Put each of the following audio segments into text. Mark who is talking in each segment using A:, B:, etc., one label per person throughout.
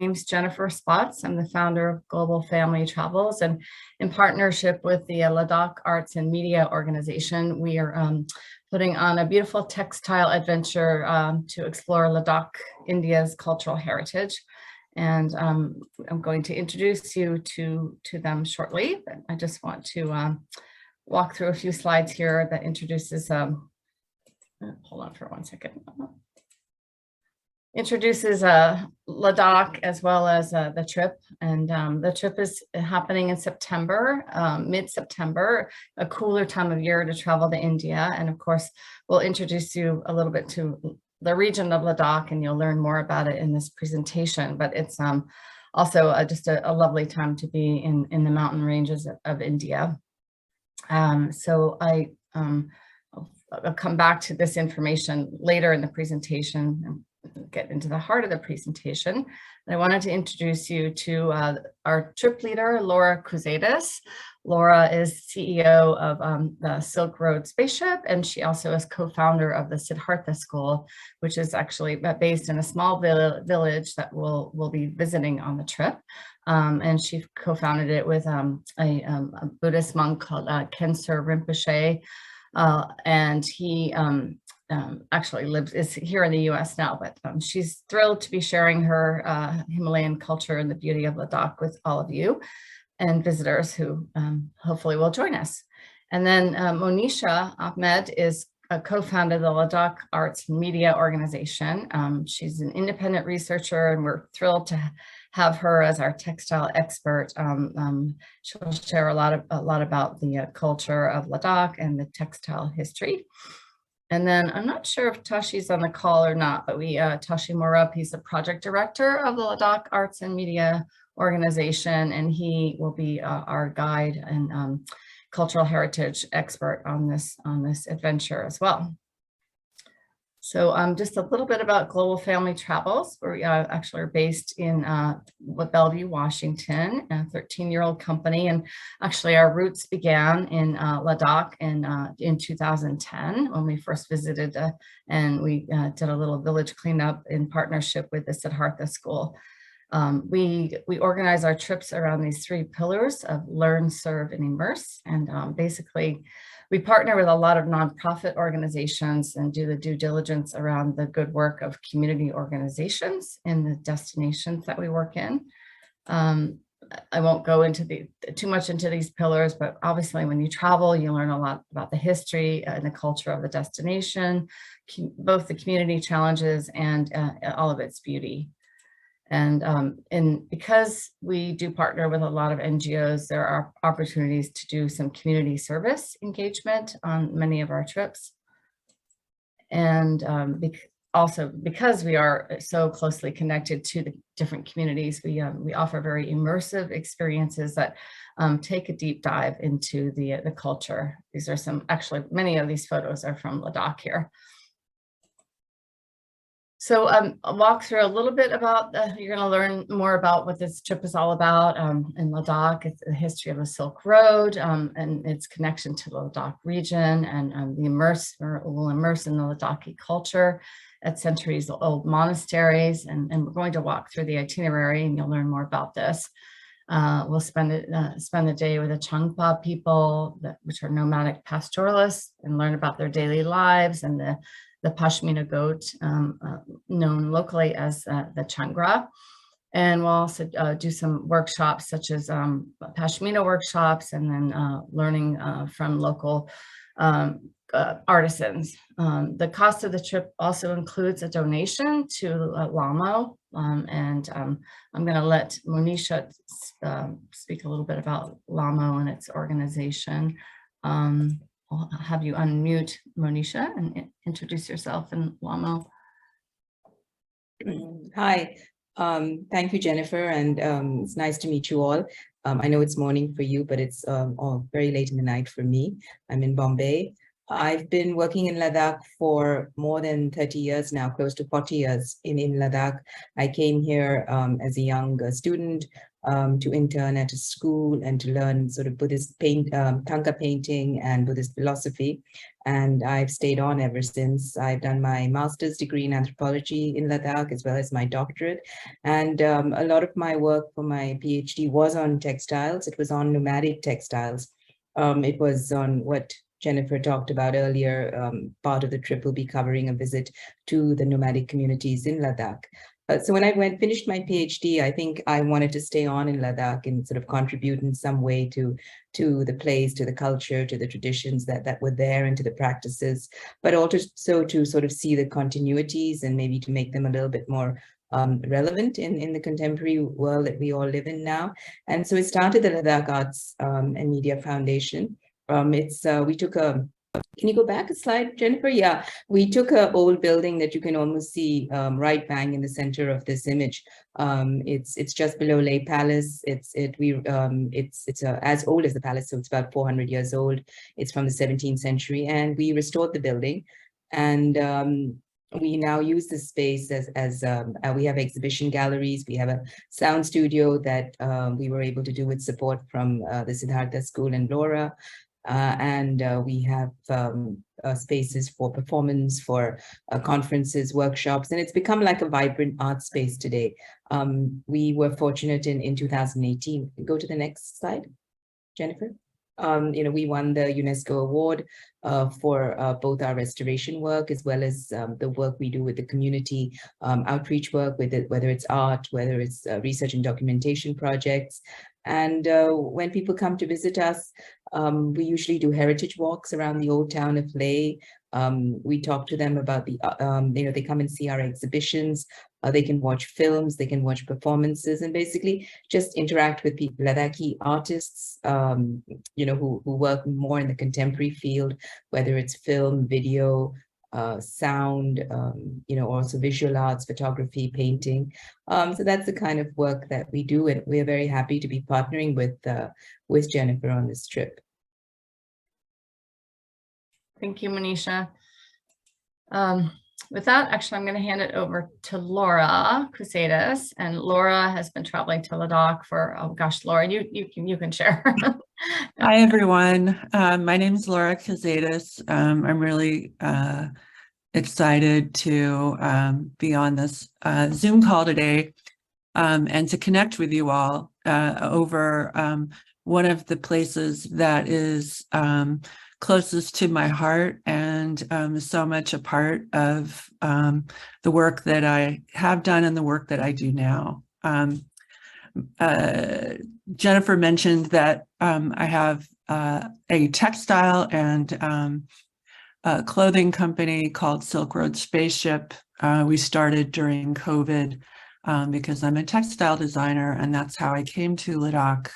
A: name's Jennifer Spots. I'm the founder of Global Family Travels, and in partnership with the Ladakh Arts and Media Organization, we are putting on a beautiful textile adventure to explore Ladakh, India's cultural heritage. And I'm going to introduce you to them shortly, but I just want to walk through a few slides here that introduces, hold on for 1 second. Introduces Ladakh as well as the trip, and the trip is happening in September, mid-September, a cooler time of year to travel to India. And of course, we'll introduce you a little bit to the region of Ladakh, and you'll learn more about it in this presentation. But it's also just a lovely time to be in the mountain ranges of India. So I'll come back to this information later in the presentation and get into the heart of the presentation. And I wanted to introduce you to our trip leader, Laura Crusadis. Laura is CEO of the Silk Road Spaceship, and she also is co-founder of the Siddhartha School, which is actually based in a small village that we'll be visiting on the trip. And she co-founded it with a Buddhist monk called Kensur Rinpoche, and he actually is here in the US now, but she's thrilled to be sharing her Himalayan culture and the beauty of Ladakh with all of you and visitors who hopefully will join us. And then Monisha Ahmed is a co-founder of the Ladakh Arts and Media Organization. She's an independent researcher, and we're thrilled to have her as our textile expert. She'll share a lot about the culture of Ladakh and the textile history. And then I'm not sure if Tashi's on the call or not, but Tashi Morup, he's the project director of the Ladakh Arts and Media Organization, and he will be our guide and cultural heritage expert on this adventure as well. So just a little bit about Global Family Travels. We actually are based in Bellevue, Washington, a 13-year-old company. And actually our roots began in Ladakh in 2010 when we first visited, and we did a little village cleanup in partnership with the Siddhartha School. We organize our trips around these 3 pillars of learn, serve, and immerse. And basically, we partner with a lot of nonprofit organizations and do the due diligence around the good work of community organizations in the destinations that we work in. I won't go into too much into these pillars, but obviously when you travel, you learn a lot about the history and the culture of the destination, both the community challenges and all of its beauty. And because we do partner with a lot of NGOs, there are opportunities to do some community service engagement on many of our trips. And also because we are so closely connected to the different communities, we offer very immersive experiences that take a deep dive into the culture. These are actually, many of these photos are from Ladakh here. So I'll walk through a little bit about, you're going to learn more about what this trip is all about in Ladakh. It's the history of the Silk Road and its connection to the Ladakh region, and we'll immerse in the Ladakhi culture at centuries-old monasteries. And we're going to walk through the itinerary, and you'll learn more about this. We'll spend the day with the Changpa people, which are nomadic pastoralists, and learn about their daily lives, and the Pashmina goat, known locally as the Changra. And we'll also do some workshops such as Pashmina workshops, and then learning from local artisans. The cost of the trip also includes a donation to LAMO, and I'm going to let Monisha speak a little bit about LAMO and its organization. I'll have you unmute, Monisha, and introduce yourself and LAMO.
B: Hi, thank you, Jennifer, and it's nice to meet you all. I know it's morning for you, but it's very late in the night for me. I'm in Bombay. I've been working in Ladakh for more than 30 years now, close to 40 years in Ladakh. I came here as a young student to intern at a school and to learn sort of Buddhist Thangka painting and Buddhist philosophy. And I've stayed on ever since. I've done my master's degree in anthropology in Ladakh, as well as my doctorate. And a lot of my work for my PhD was on textiles. It was on nomadic textiles. It was on what Jennifer talked about earlier. Part of the trip will be covering a visit to the nomadic communities in Ladakh. So when I finished my PhD, I think I wanted to stay on in Ladakh and sort of contribute in some way to the place, to the culture, to the traditions that were there, and to the practices, but also to sort of see the continuities and maybe to make them a little bit more relevant in the contemporary world that we all live in now. And so it started the Ladakh Arts and Media Foundation. We took can you go back a slide, Jennifer? Yeah, we took an old building that you can almost see right bang in the center of this image. It's just below Leh Palace. It's as old as the palace, so it's about 400 years old. It's from the 17th century, and we restored the building, and we now use this space as we have exhibition galleries. We have a sound studio that we were able to do with support from the Siddhartha School in Laura. And we have spaces for performance, for conferences, workshops, and it's become like a vibrant art space today. We were fortunate in 2018. Go to the next slide, Jennifer. We won the UNESCO award for both our restoration work as well as the work we do with the community outreach work, whether it's art, whether it's research and documentation projects. And when people come to visit us, we usually do heritage walks around the old town of Leh. We talk to them about they come and see our exhibitions. They can watch films, they can watch performances, and basically just interact with people, Ladakhi artists, who work more in the contemporary field, whether it's film, video, sound, also visual arts, photography, painting. So that's the kind of work that we do, and we're very happy to be partnering with Jennifer on this trip.
A: Thank you, Manisha. With that, actually, I'm going to hand it over to Laura Crusadis, and Laura has been traveling to Ladakh for, oh gosh, Laura, you can share.
C: Hi, everyone. My name is Laura Crusadis. I'm really excited to be on this Zoom call today and to connect with you all over one of the places that is closest to my heart and so much a part of the work that I have done and the work that I do now. Jennifer mentioned that I have a textile and clothing company called Silk Road Spaceship. We started during COVID because I'm a textile designer, and that's how I came to Ladakh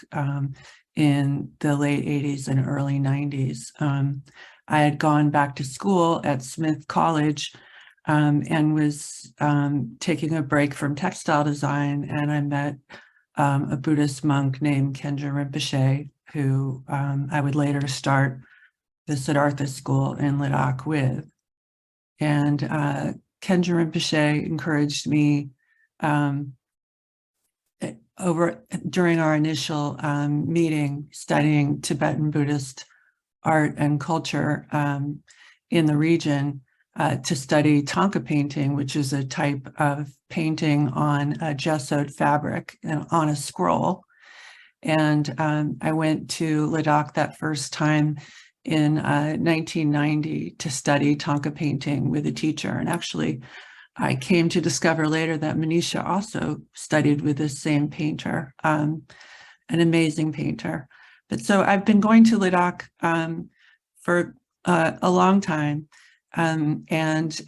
C: in the late 80s and early 90s. I had gone back to school at Smith College and was taking a break from textile design, and I met a Buddhist monk named Khenja Rinpoche, who I would later start the Siddhartha School in Ladakh with. And Khenja Rinpoche encouraged me during our initial meeting studying Tibetan Buddhist art and culture in the region to study Thangka painting, which is a type of painting on a gessoed fabric on a scroll. And I went to Ladakh that first time in 1990 to study Thangka painting with a teacher. And actually, I came to discover later that Manisha also studied with this same painter, an amazing painter. But so I've been going to Ladakh for a long time, and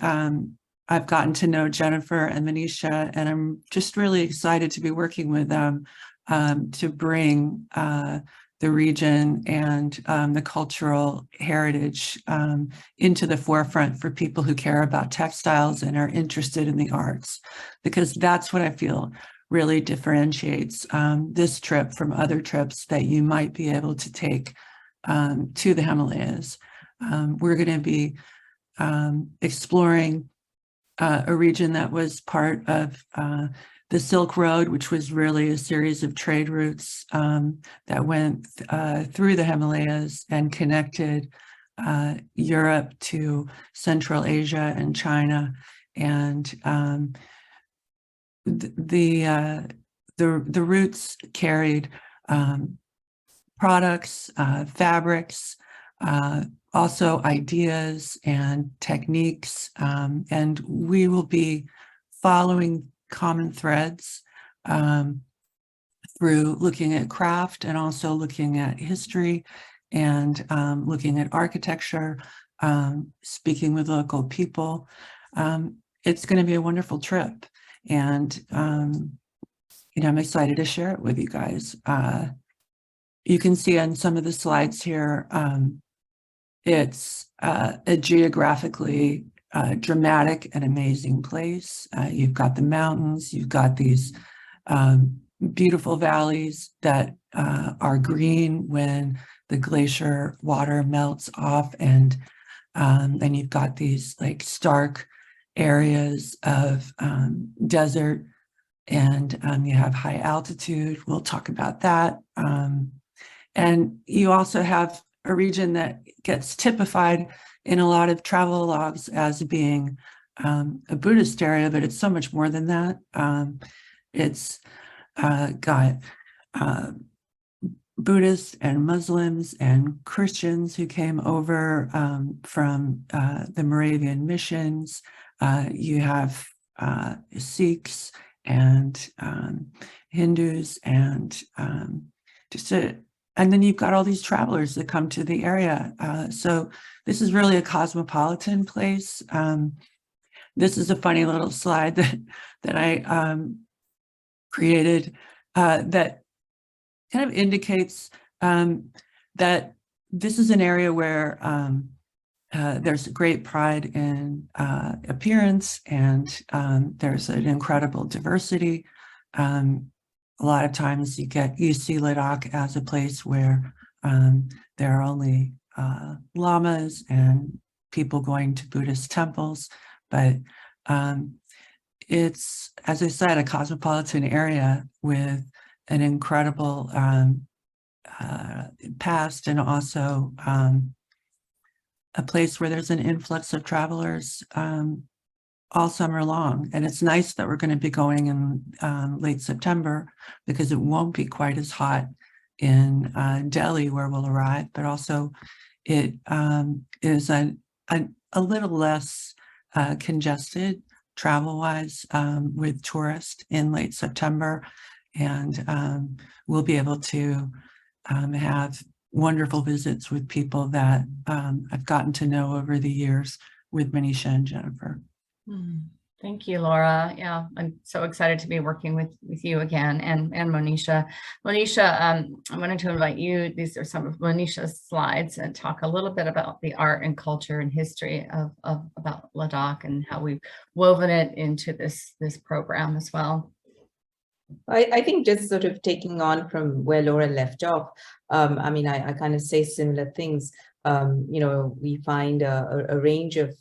C: I've gotten to know Jennifer and Manisha, and I'm just really excited to be working with them to bring the region and the cultural heritage into the forefront for people who care about textiles and are interested in the arts, because that's what I feel really differentiates this trip from other trips that you might be able to take to the Himalayas. We're going to be exploring a region that was part of the Silk Road, which was really a series of trade routes that went through the Himalayas and connected Europe to Central Asia and China. And the routes carried products, fabrics, also ideas and techniques, and we will be following common threads through looking at craft and also looking at history and looking at architecture, speaking with local people. It's going to be a wonderful trip, and I'm excited to share it with you guys. You can see on some of the slides here, it's a geographically dramatic and amazing place. You've got the mountains, you've got these beautiful valleys that are green when the glacier water melts off, and then you've got these like stark areas of desert, and you have high altitude. We'll talk about that. And you also have a region that gets typified in a lot of travel logs as being a Buddhist area, but it's so much more than that. It's got Buddhists and Muslims and Christians who came over from the Moravian missions. You have Sikhs and Hindus and and then you've got all these travelers that come to the area. So this is really a cosmopolitan place. This is a funny little slide that I created that kind of indicates that this is an area where there's great pride in appearance, and there's an incredible diversity. A lot of times you see Ladakh as a place where there are only lamas and people going to Buddhist temples, but it's, as I said, a cosmopolitan area with an incredible past, and also a place where there's an influx of travelers all summer long. And it's nice that we're going to be going in late September, because it won't be quite as hot in Delhi where we'll arrive, but also it is a little less congested travel-wise with tourists in late September. And we'll be able to have wonderful visits with people that I've gotten to know over the years with Manisha and Jennifer.
A: Thank you, Laura. Yeah, I'm so excited to be working with you again, and Monisha. Monisha, I wanted to invite you. These are some of Monisha's slides, and talk a little bit about the art and culture and history of about Ladakh and how we've woven it into this program as well.
B: I think just sort of taking on from where Laura left off, I mean, I kind of say similar things. We find a range of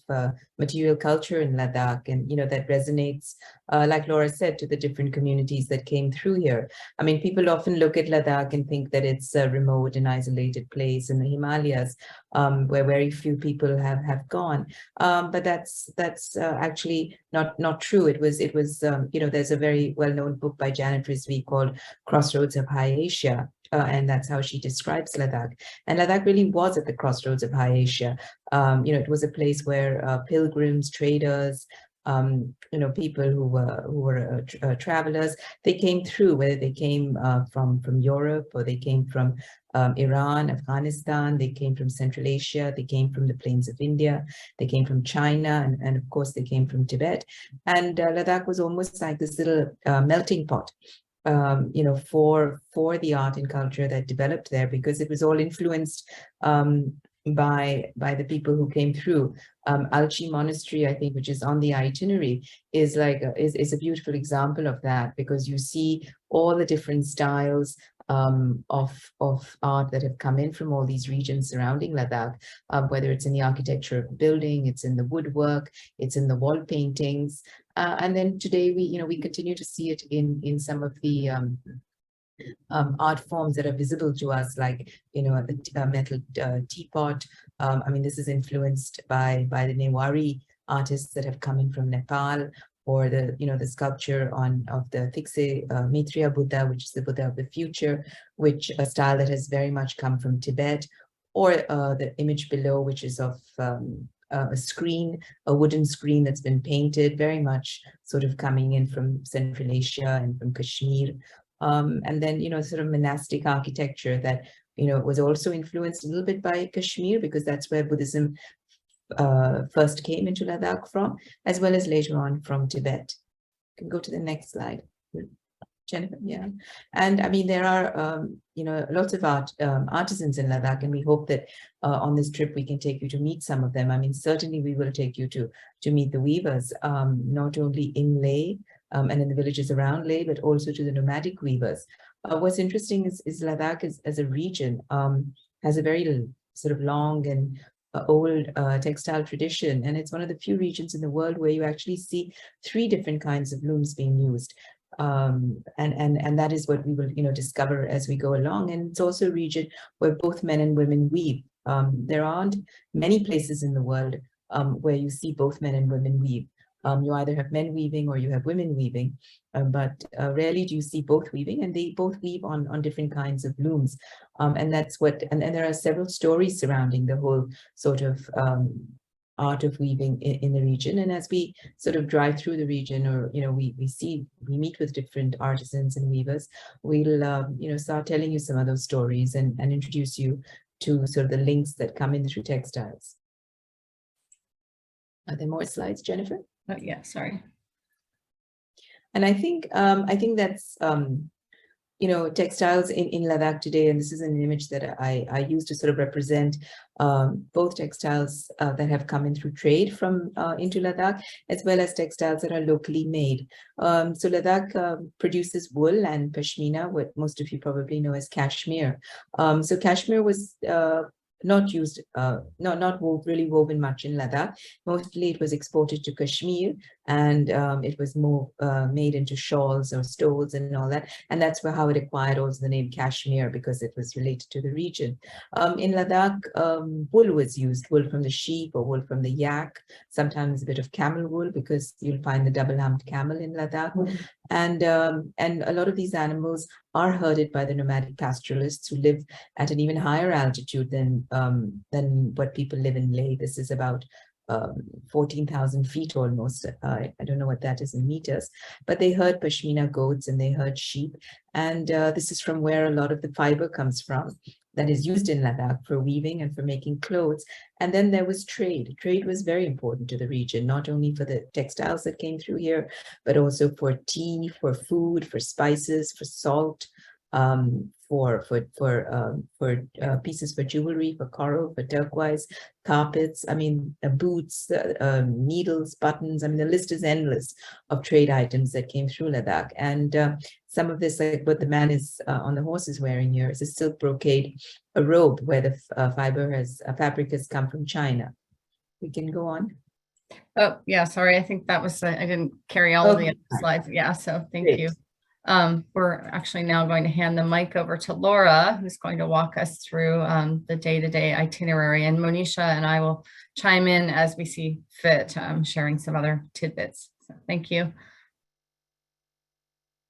B: material culture in Ladakh, and, that resonates, like Laura said, to the different communities that came through here. I mean, people often look at Ladakh and think that it's a remote and isolated place in the Himalayas, where very few people have gone. But that's actually not true. It was there's a very well-known book by Janet Rizvi called Crossroads of High Asia. And that's how she describes Ladakh. And Ladakh really was at the crossroads of High Asia. It was a place where pilgrims, traders, people who were travelers, they came through, whether they came from Europe, or they came from Iran, Afghanistan, they came from Central Asia, they came from the plains of India, they came from China, and of course they came from Tibet. And Ladakh was almost like this little melting pot, for the art and culture that developed there, because it was all influenced by the people who came through. Alchi Monastery, I think, which is on the itinerary, is like is a beautiful example of that, because you see all the different styles of art that have come in from all these regions surrounding Ladakh, whether it's in the architecture of the building, it's in the woodwork, it's in the wall paintings. And then today we continue to see it in some of the art forms that are visible to us, like the metal teapot. I mean, this is influenced by the Newari artists that have come in from Nepal, or the sculpture of the Thikse Maitreya Buddha, which is the Buddha of the future, which a style that has very much come from Tibet, or the image below, which is of a screen, a wooden screen that's been painted, very much sort of coming in from Central Asia and from Kashmir. And then, sort of monastic architecture that, was also influenced a little bit by Kashmir, because that's where Buddhism first came into Ladakh from, as well as later on from Tibet. You can go to the next slide, Jennifer. Yeah. And I mean, there are, lots of artisans in Ladakh, and we hope that on this trip we can take you to meet some of them. I mean, certainly we will take you to meet the weavers, not only in Leh, and in the villages around Leh, but also to the nomadic weavers. What's interesting is Ladakh as a region has a very sort of long and old textile tradition, and it's one of the few regions in the world where you actually see 3 different kinds of looms being used. And that is what we will discover as we go along. And it's also a region where both men and women weave. There aren't many places in the world where you see both men and women weave. You either have men weaving or you have women weaving, but rarely do you see both weaving, and they both weave on different kinds of looms. And that's and there are several stories surrounding the whole sort of art of weaving in the region. And as we sort of drive through the region, or we meet with different artisans and weavers, we'll start telling you some of those stories and introduce you to sort of the links that come in through textiles. Are there more slides, Jennifer?
A: Oh, yeah, sorry.
B: And I think that's textiles in Ladakh today, and this is an image that I use to sort of represent both textiles that have come in through trade from into Ladakh, as well as textiles that are locally made. So Ladakh produces wool and pashmina, what most of you probably know as cashmere. So cashmere was not used, not really woven much in Ladakh. Mostly it was exported to Kashmir, and it was more made into shawls or stoles and all that. And that's how it acquired also the name Kashmir, because it was related to the region. In Ladakh, wool was used, wool from the sheep or wool from the yak, sometimes a bit of camel wool, because you'll find the double-humped camel in Ladakh. And a lot of these animals are herded by the nomadic pastoralists who live at an even higher altitude than what people live in Leh. This is about 14,000 feet almost. I don't know what that is in meters, but they herd pashmina goats and they herd sheep. And this is from where a lot of the fiber comes from that is used in Ladakh for weaving and for making clothes. And then there was trade. Trade was very important to the region, not only for the textiles that came through here, but also for tea, for food, for spices, for salt, for pieces for jewelry, for coral, for turquoise, carpets, I mean, boots, needles, buttons. I mean, the list is endless of trade items that came through Ladakh. And some of this, like what the man is on the horse is wearing here, is a silk brocade, a robe where the fabric has come from China. We can go on.
A: Oh, yeah, sorry. I think that was, I didn't carry all of the slides. Yeah, so thank you. We're actually now going to hand the mic over to Laura, who's going to walk us through the day-to-day itinerary, and Monisha and I will chime in as we see fit, sharing some other tidbits. So thank you.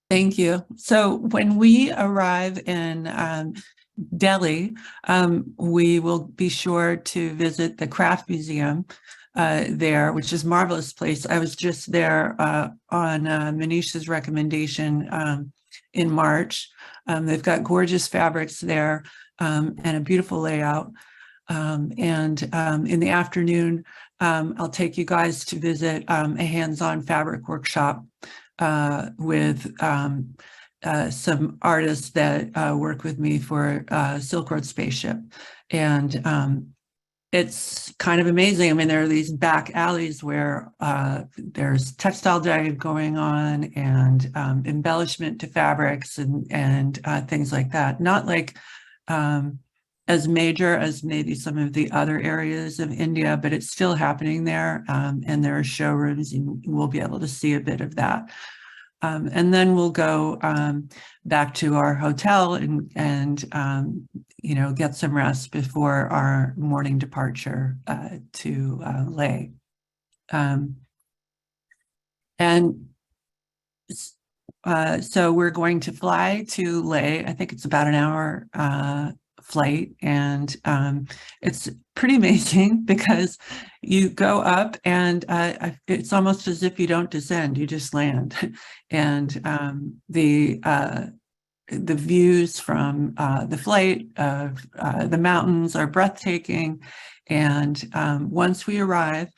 C: Thank you. So when we arrive in Delhi, we will be sure to visit the Craft Museum there, which is a marvelous place. I was just there on Manisha's recommendation in March. They've got gorgeous fabrics there and a beautiful layout. And in the afternoon, I'll take you guys to visit a hands-on fabric workshop with some artists that work with me for Silk Road Spaceship. And it's kind of amazing. I mean, there are these back alleys where there's textile dye going on and embellishment to fabrics and things like that. Not like as major as maybe some of the other areas of India, but it's still happening there. And there are showrooms, and we'll be able to see a bit of that. And then we'll go back to our hotel and you know, get some rest before our morning departure to Leh. So we're going to fly to Leh. I think it's about an hour flight, and it's pretty amazing because you go up and it's almost as if you don't descend, you just land. And the views from the flight of the mountains are breathtaking. And once we arrive,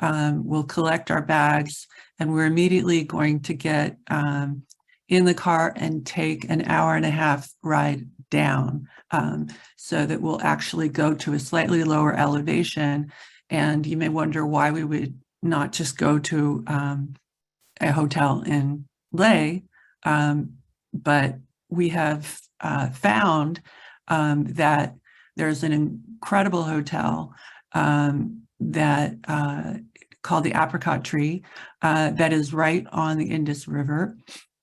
C: we'll collect our bags, and we're immediately going to get in the car and take an hour-and-a-half ride down, so that we'll actually go to a slightly lower elevation. And you may wonder why we would not just go to a hotel in Leh, but we have found that there's an incredible hotel that called the Apricot Tree that is right on the Indus River.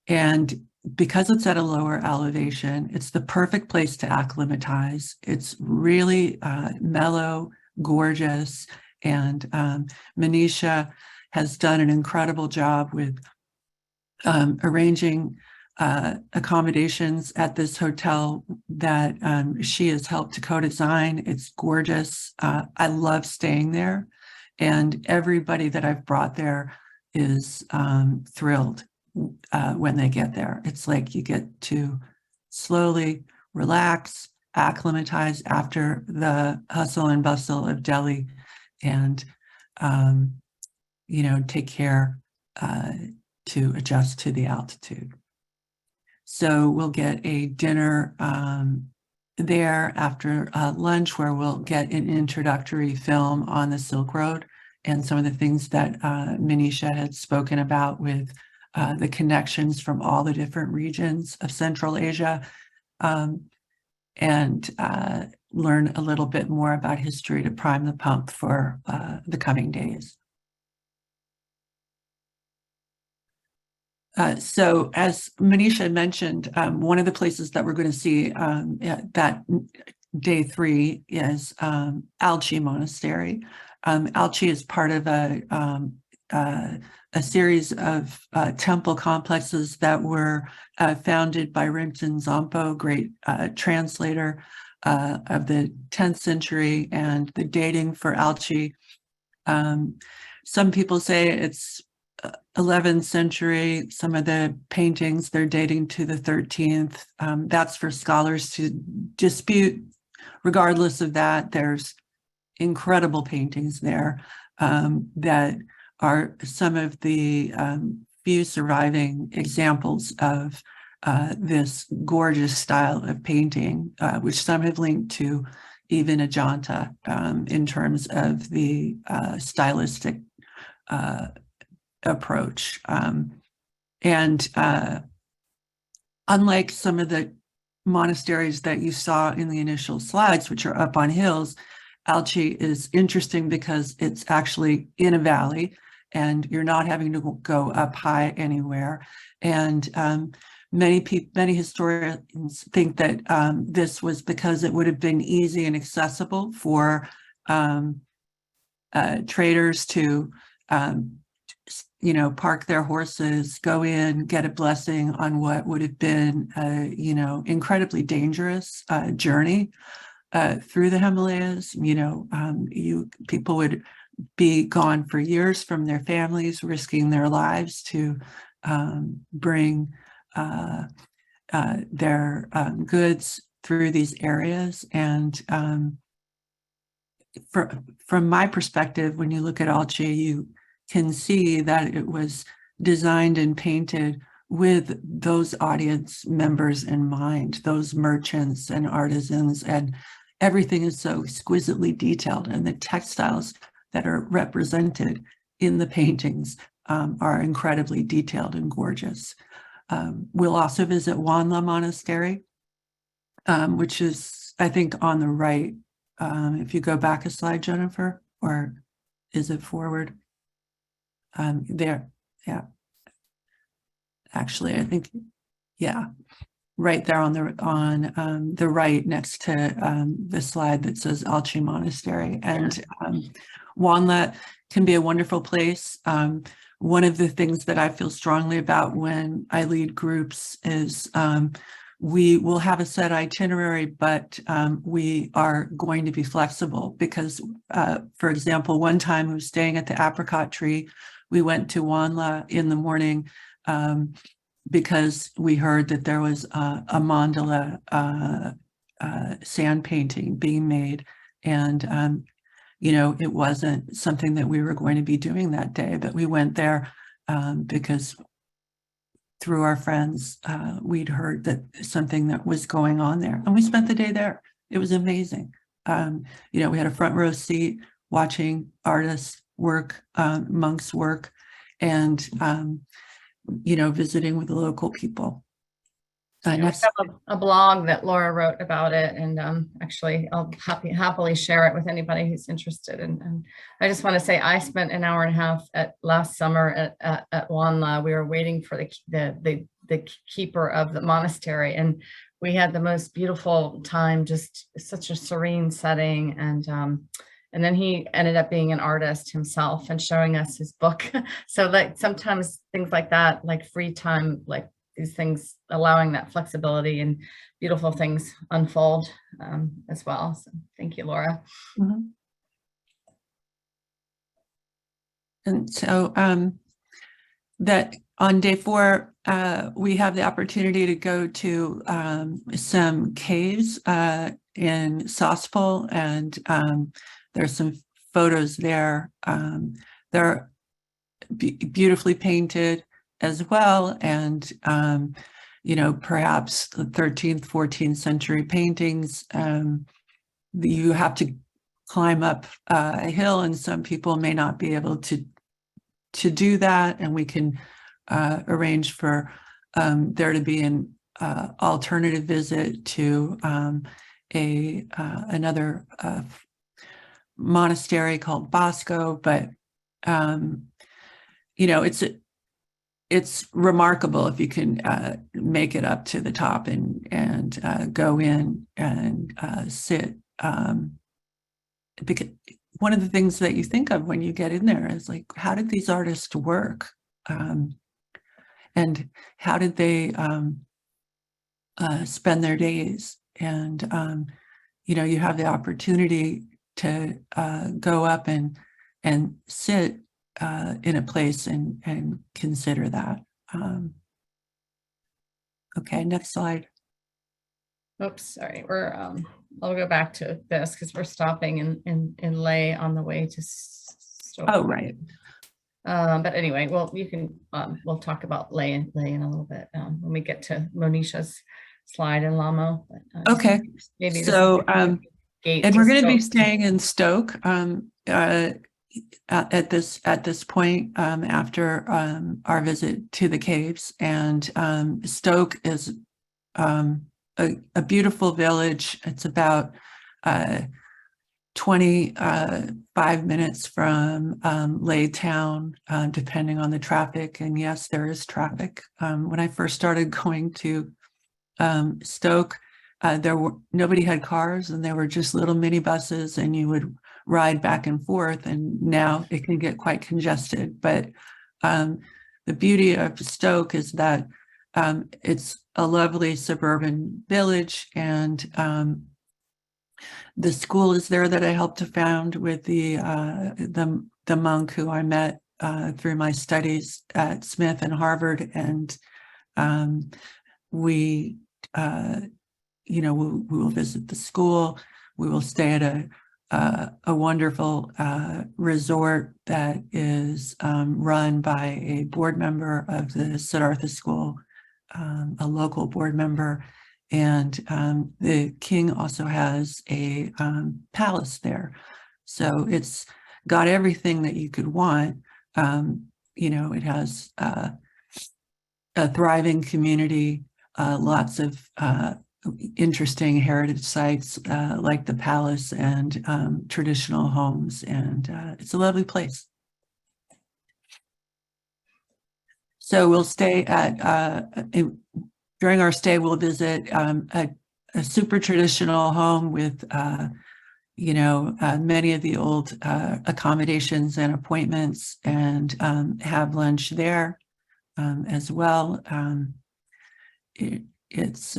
C: And because it's at a lower elevation, it's the perfect place to acclimatize. It's really mellow, gorgeous, and Manisha has done an incredible job with arranging accommodations at this hotel that she has helped to co-design. It's gorgeous. I love staying there, and everybody that I've brought there is thrilled when they get there. It's like you get to slowly relax, acclimatize after the hustle and bustle of Delhi, and you know, take care to adjust to the altitude. So we'll get a dinner there after lunch, where we'll get an introductory film on the Silk Road and some of the things that Manisha had spoken about with the connections from all the different regions of Central Asia, and learn a little bit more about history to prime the pump for the coming days. So as Manisha mentioned, one of the places that we're going to see that day 3 is Alchi Monastery. Alchi is part of a series of temple complexes that were founded by Rinzin Zompo, great translator of the 10th century, and the dating for Alchi. Some people say it's 11th century. Some of the paintings, they're dating to the 13th. That's for scholars to dispute. Regardless of that, there's incredible paintings there that are some of the few surviving examples of this gorgeous style of painting, which some have linked to even Ajanta in terms of the stylistic approach. And unlike some of the monasteries that you saw in the initial slides, which are up on hills, Alchi is interesting because it's actually in a valley, and you're not having to go up high anywhere. And many historians think that this was because it would have been easy and accessible for traders to you know, park their horses, go in, get a blessing on what would have been a, you know, incredibly dangerous journey through the Himalayas. You know, people would be gone for years from their families, risking their lives to bring their goods through these areas. And from my perspective, when you look at Alchi, you can see that it was designed and painted with those audience members in mind, those merchants and artisans. And everything is so exquisitely detailed, and the textiles that are represented in the paintings are incredibly detailed and gorgeous. We'll also visit Wanla Monastery, which is, I think, on the right. If you go back a slide, Jennifer, or is it forward? There, yeah. Actually, I think, yeah, right there on the right next to the slide that says Alchi Monastery. And Wanla can be a wonderful place. One of the things that I feel strongly about when I lead groups is we will have a set itinerary, but we are going to be flexible because, for example, one time we were staying at the apricot tree. We went to Wanla in the morning because we heard that there was a mandala sand painting being made. And, you know, it wasn't something that we were going to be doing that day, but we went there because through our friends, we'd heard that something that was going on there. And we spent the day there. It was amazing. You know, we had a front row seat watching artists work, monks work, and you know, visiting with the local people.
A: We have a blog that Laura wrote about it, and actually I'll happily share it with anybody who's interested. And I just want to say I spent an hour and a half last summer at Wanla. We were waiting for the keeper of the monastery, and we had the most beautiful time, just such a serene setting. And then he ended up being an artist himself and showing us his book. So like sometimes things like that, like free time, like these things, allowing that flexibility and beautiful things unfold as well. So thank you, Laura.
C: Mm-hmm. And so that on day 4, we have the opportunity to go to some caves in Sospol, and there's some photos there. They're beautifully painted as well, and you know, perhaps the 13th, 14th century paintings. You have to climb up a hill, and some people may not be able to do that, and we can arrange for there to be an alternative visit to another monastery called Bosco. But you know, it's remarkable if you can make it up to the top and go in and sit. Because one of the things that you think of when you get in there is like, how did these artists work? And how did they spend their days? And, you know, you have the opportunity to go up and sit in a place and consider that. Okay, next slide.
A: Oops, sorry. I'll go back to this because we're stopping in Leh on the way to Stoke.
C: Oh, right.
A: But anyway, well, you can we'll talk about Leh in a little bit when we get to Monisha's slide in Lamo. But,
C: okay.
A: Maybe
C: so and we're going to be staying in Stoke at this point after our visit to the caves. And Stoke is a beautiful village. It's about 25 minutes from Leh town, depending on the traffic. And yes, there is traffic. When I first started going to Stoke, nobody had cars, and there were just little minibuses, and you would ride back and forth. And now it can get quite congested. But the beauty of Stoke is that it's a lovely suburban village, and the school is there that I helped to found with the monk who I met through my studies at Smith and Harvard, and we will visit the school. We will stay at a wonderful resort that is run by a board member of the Siddhartha School, a local board member, And the king also has a palace there. So it's got everything that you could want. It has a thriving community, lots of interesting heritage sites like the palace and traditional homes. And it's a lovely place. So we'll stay during our stay, we'll visit a super traditional home with, many of the old accommodations and appointments, and have lunch there as well. It's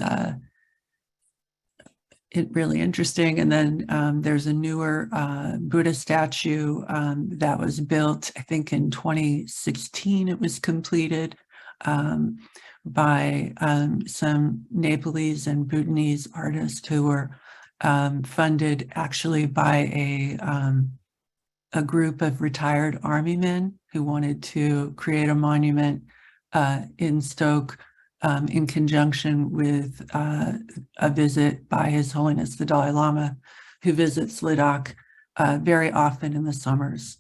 C: really interesting. And then there's a newer Buddha statue that was built, I think in 2016, it was completed by some Nepalese and Bhutanese artists who were funded actually by a group of retired army men who wanted to create a monument in Stoke in conjunction with a visit by His Holiness the Dalai Lama, who visits Ladakh very often in the summers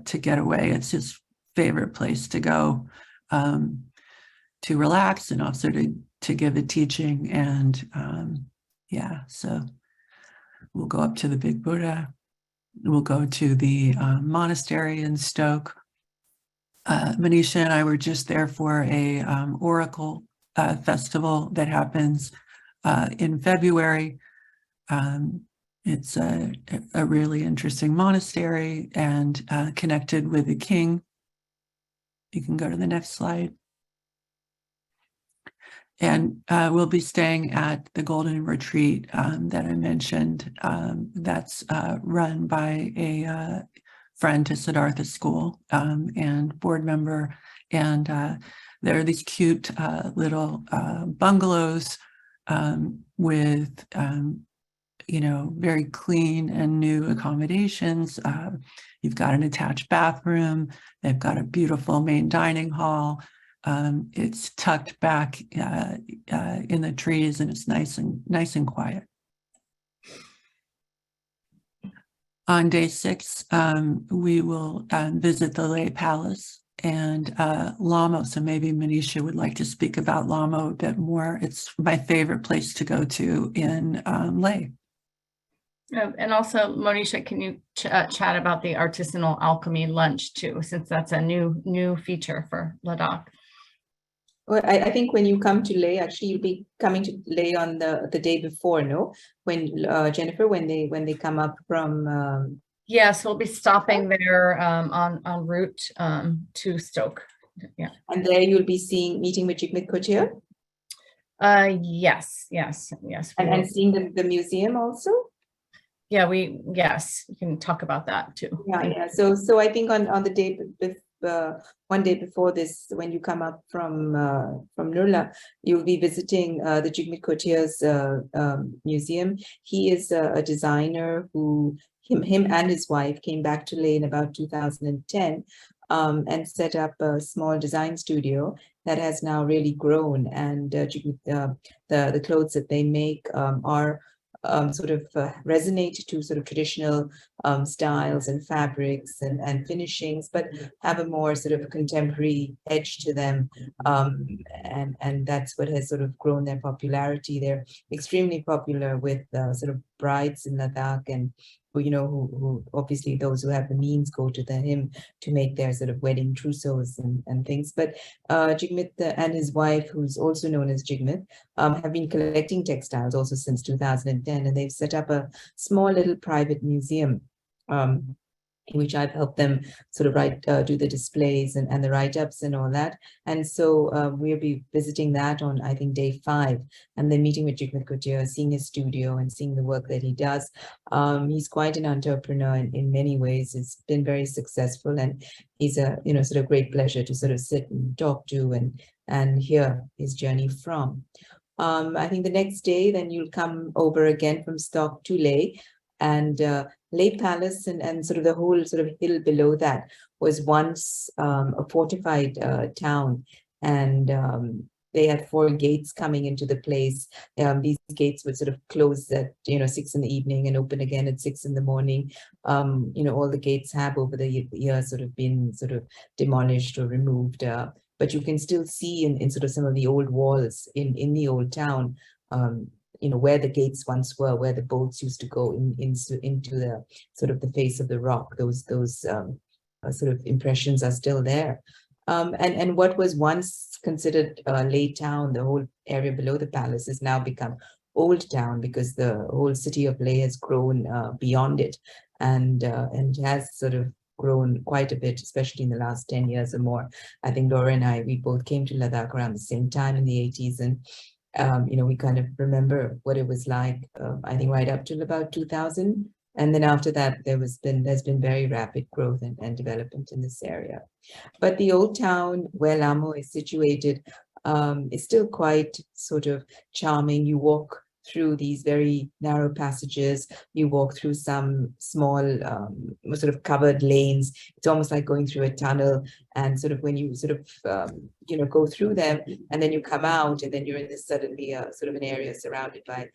C: to get away. It's his favorite place to go to relax and also to give a teaching. And so we'll go up to the Big Buddha. We'll go to the monastery in Stoke. Manisha and I were just there for a oracle festival that happens in February. It's a really interesting monastery and connected with the king. You can go to the next slide. And we'll be staying at the Golden Retreat that I mentioned. That's run by a friend to Siddhartha School and board member. And there are these cute little bungalows with, very clean and new accommodations. You've got an attached bathroom. They've got a beautiful main dining hall. It's tucked back in the trees, and it's nice and quiet. On day 6, we will visit the Leh Palace and Lamo. So maybe Manisha would like to speak about Lamo a bit more. It's my favorite place to go to in Leh.
A: And also, Monisha, can you chat about the artisanal alchemy lunch too, since that's a new feature for Ladakh?
B: Well, I think when you come to Leh, actually, you'll be coming to Leh on the day before, no? When Jennifer, when they come up from.
A: Yes, we'll be stopping there en route to Stoke. Yeah.
B: And there you'll be meeting with Jigmit Kotier.
A: Yes.
B: And seeing the museum also.
A: Yeah, yes, you can talk about that too.
B: Yeah. So I think on the day one day before this, when you come up from Nurla, you'll be visiting the Jigmit Kotier's museum. He is a designer who him and his wife came back to Leh in about 2010 and set up a small design studio that has now really grown. And the clothes that they make are resonate to sort of traditional styles and fabrics and finishings, but have a more sort of contemporary edge to them. And that's what has sort of grown their popularity. They're extremely popular with sort of brides in Ladakh, and who obviously those who have the means go to him to make their sort of wedding trousseaux and things. But Jigmit and his wife, who's also known as Jigmit, have been collecting textiles also since 2010, and they've set up a small little private museum in which I've helped them sort of do the displays and the write-ups and all that. And so we'll be visiting that on, I think, day 5, and then meeting with Jigmit Kotier, seeing his studio and seeing the work that he does. He's quite an entrepreneur in many ways. It's been very successful, and he's a sort of great pleasure to sort of sit and talk to and hear his journey from. I think the next day, then you'll come over again from Stock to Leh, and Leh Palace and sort of the whole sort of hill below that was once a fortified town, and they had 4 gates coming into the place. These gates would sort of close at 6 in the evening and open again at 6 in the morning. All the gates have over the years sort of been sort of demolished or removed, but you can still see in sort of some of the old walls in the old town, where the gates once were, where the boats used to go into the sort of the face of the rock. Those sort of impressions are still there. And what was once considered Lay Town, the whole area below the palace, has now become Old Town, because the whole city of Leh has grown beyond it, and has sort of grown quite a bit, especially in the last 10 years or more. I think Laura and I, we both came to Ladakh around the same time in the 80s, and we kind of remember what it was like, I think right up till about 2000. And then after that, there's been very rapid growth and development in this area. But the old town where Lamo is situated is still quite sort of charming. You walk through these very narrow passages. You walk through some small sort of covered lanes. It's almost like going through a tunnel. And sort of when you sort of, go through them, and then you come out, and then you're in this suddenly sort of an area surrounded by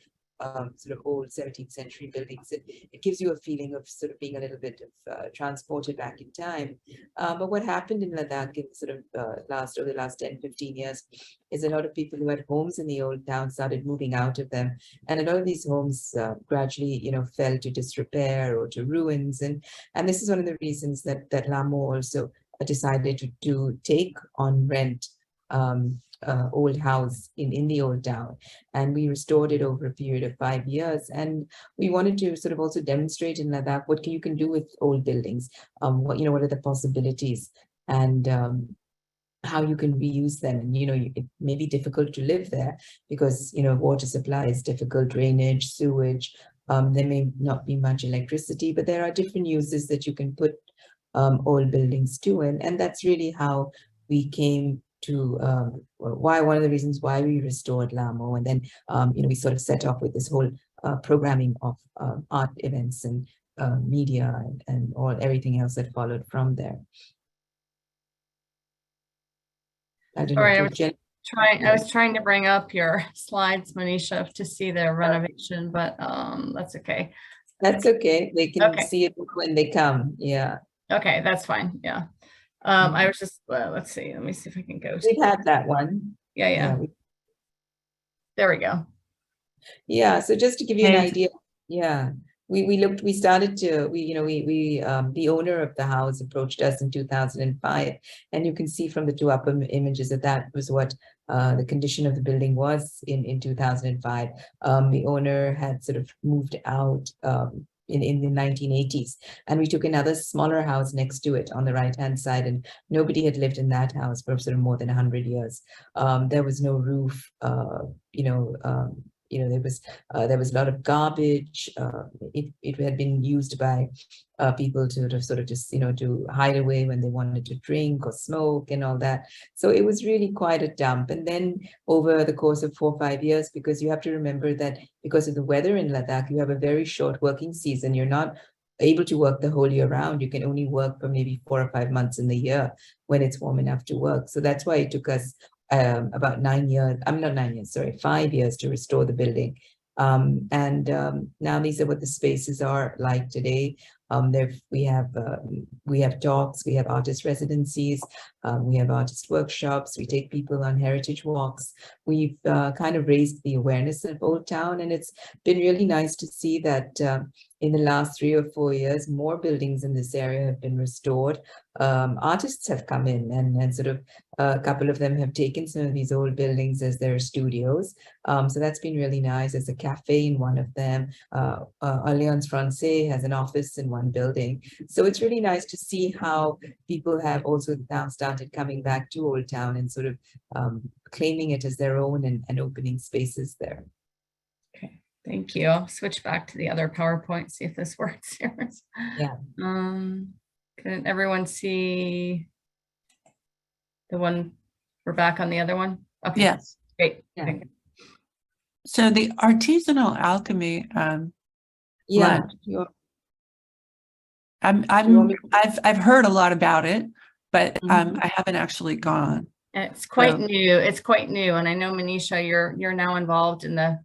B: sort of old 17th century buildings. It gives you a feeling of sort of being a little bit of transported back in time. But what happened in Ladakh in sort of over the last 10, 15 years is a lot of people who had homes in the old town started moving out of them. And a lot of these homes gradually, fell to disrepair or to ruins. And this is one of the reasons that Lamo also decided to take on rent old house in the old town, and we restored it over a period of 5 years. And we wanted to sort of also demonstrate in Ladakh what you can do with old buildings, what are the possibilities, and how you can reuse them. And it may be difficult to live there because water supply is difficult, drainage, sewage. There may not be much electricity, but there are different uses that you can put old buildings to, and that's really how we came to one of the reasons why we restored Lamo. And then we sort of set off with this whole programming of art events and media and everything else that followed from there. I don't know.
A: I was trying to bring up your slides, Manisha, to see the renovation, but that's okay.
B: That's okay. They can see it when they come. Yeah.
A: Okay, that's fine. Yeah. I was just, let's see. Let me see if I can go.
B: We've had that one.
A: Yeah. There we go.
B: Yeah. So just to give you an idea, the owner of the house approached us in 2005, and you can see from the 2 upper images that was what the condition of the building was in 2005. The owner had sort of moved out in the 1980s, and we took another smaller house next to it on the right hand side, and nobody had lived in that house for sort of more than 100 years. There was no roof, there was a lot of garbage. It had been used by people to sort of just to hide away when they wanted to drink or smoke and all that. So it was really quite a dump. And then over the course of 4 or 5 years, because you have to remember that because of the weather in Ladakh, you have a very short working season. You're not able to work the whole year round. You can only work for maybe 4 or 5 months in the year when it's warm enough to work. So that's why it took us about 9 years, 5 years to restore the building. Now these are what the spaces are like today. We have talks, we have artist residencies, we have artist workshops, we take people on heritage walks. We've kind of raised the awareness of Old Town, and it's been really nice to see that in the last 3 or 4 years, more buildings in this area have been restored. Artists have come in, and sort of a couple of them have taken some of these old buildings as their studios. So that's been really nice. There's a cafe in one of them. Alliance Francaise has an office in one building. So it's really nice to see how people have also now started coming back to Old Town and sort of claiming it as their own and opening spaces there.
A: Okay, thank you. I'll switch back to the other PowerPoint, see if this works here.
B: Yeah.
A: Can everyone see the one? We're back on the other one? Okay.
C: Yes.
A: Great.
B: Yeah.
A: Okay.
C: So the artisanal alchemy
B: Yeah.
C: lunch, I've heard a lot about it, but I haven't actually gone.
A: It's quite
C: So
A: new. It's quite new. And I know, Manisha, you're now involved in the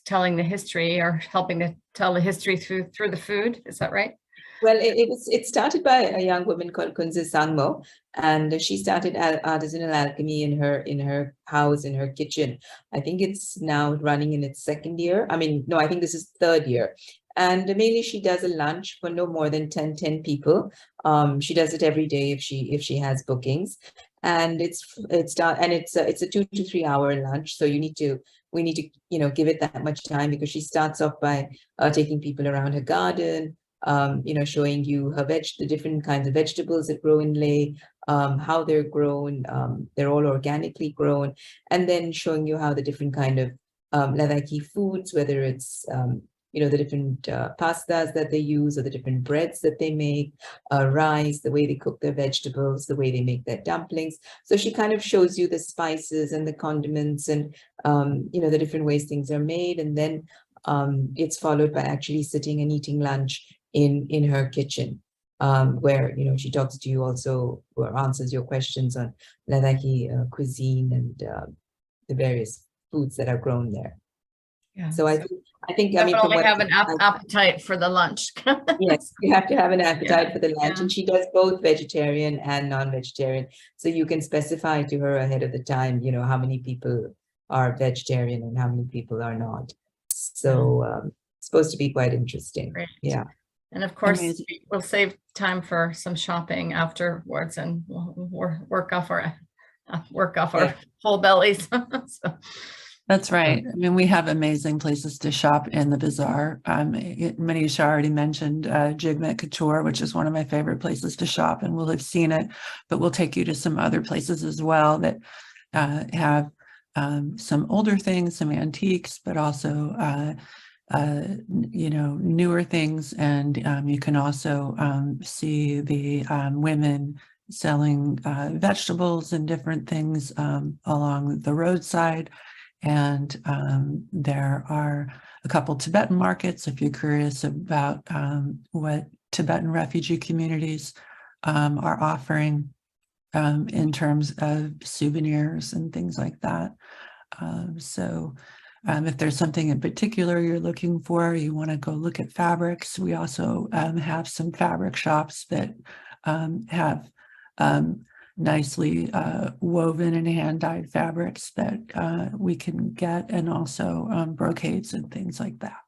A: telling the history, or helping to tell the history through the food. Is that right?
B: Well, it started by a young woman called Kunze Sangmo, and she started artisanal alchemy in her house, in her kitchen. I think it's now running in its second year. I mean, no, I think this is third year. And mainly she does a lunch for no more than 10 people. She does it every day if she has bookings. And it's done, and it's a 2 to 3 hour lunch. So we need to, give it that much time, because she starts off by taking people around her garden, showing you the different kinds of vegetables that grow in Leh, how they're grown. They're all organically grown, and then showing you how the different kind of Ladakhi foods, whether it's the different pastas that they use, or the different breads that they make, rice, the way they cook their vegetables, the way they make their dumplings. So she kind of shows you the spices and the condiments, and the different ways things are made, and then it's followed by actually sitting and eating lunch in her kitchen, where she talks to you also, or answers your questions on Ladakhi cuisine and the various foods that are grown there.
A: Yeah.
B: So I think I mean, from
A: Definitely
B: what
A: have an appetite for the lunch.
B: yes, you have to have an appetite for the lunch,
A: yeah.
B: and she does both vegetarian and non-vegetarian. So you can specify to her ahead of the time, how many people are vegetarian and how many people are not. So it's supposed to be quite interesting.
A: Great.
B: Yeah.
A: And of course,
C: Amazing.
A: we'll save time for some shopping afterwards, and we'll work off our full bellies. So.
C: That's right. I mean, we have amazing places to shop in the bazaar. Manisha already mentioned Jigmet Couture, which is one of my favorite places to shop, and we'll have seen it, but we'll take you to some other places as well that have some older things, some antiques, but also newer things. And you can also see the women selling vegetables and different things along the roadside. And there are a couple Tibetan markets if you're curious about what Tibetan refugee communities are offering in terms of souvenirs and things like that. So if there's something in particular you're looking for, you want to go look at fabrics, we also have some fabric shops that have nicely woven and hand-dyed fabrics that we can get, and also brocades and things like that.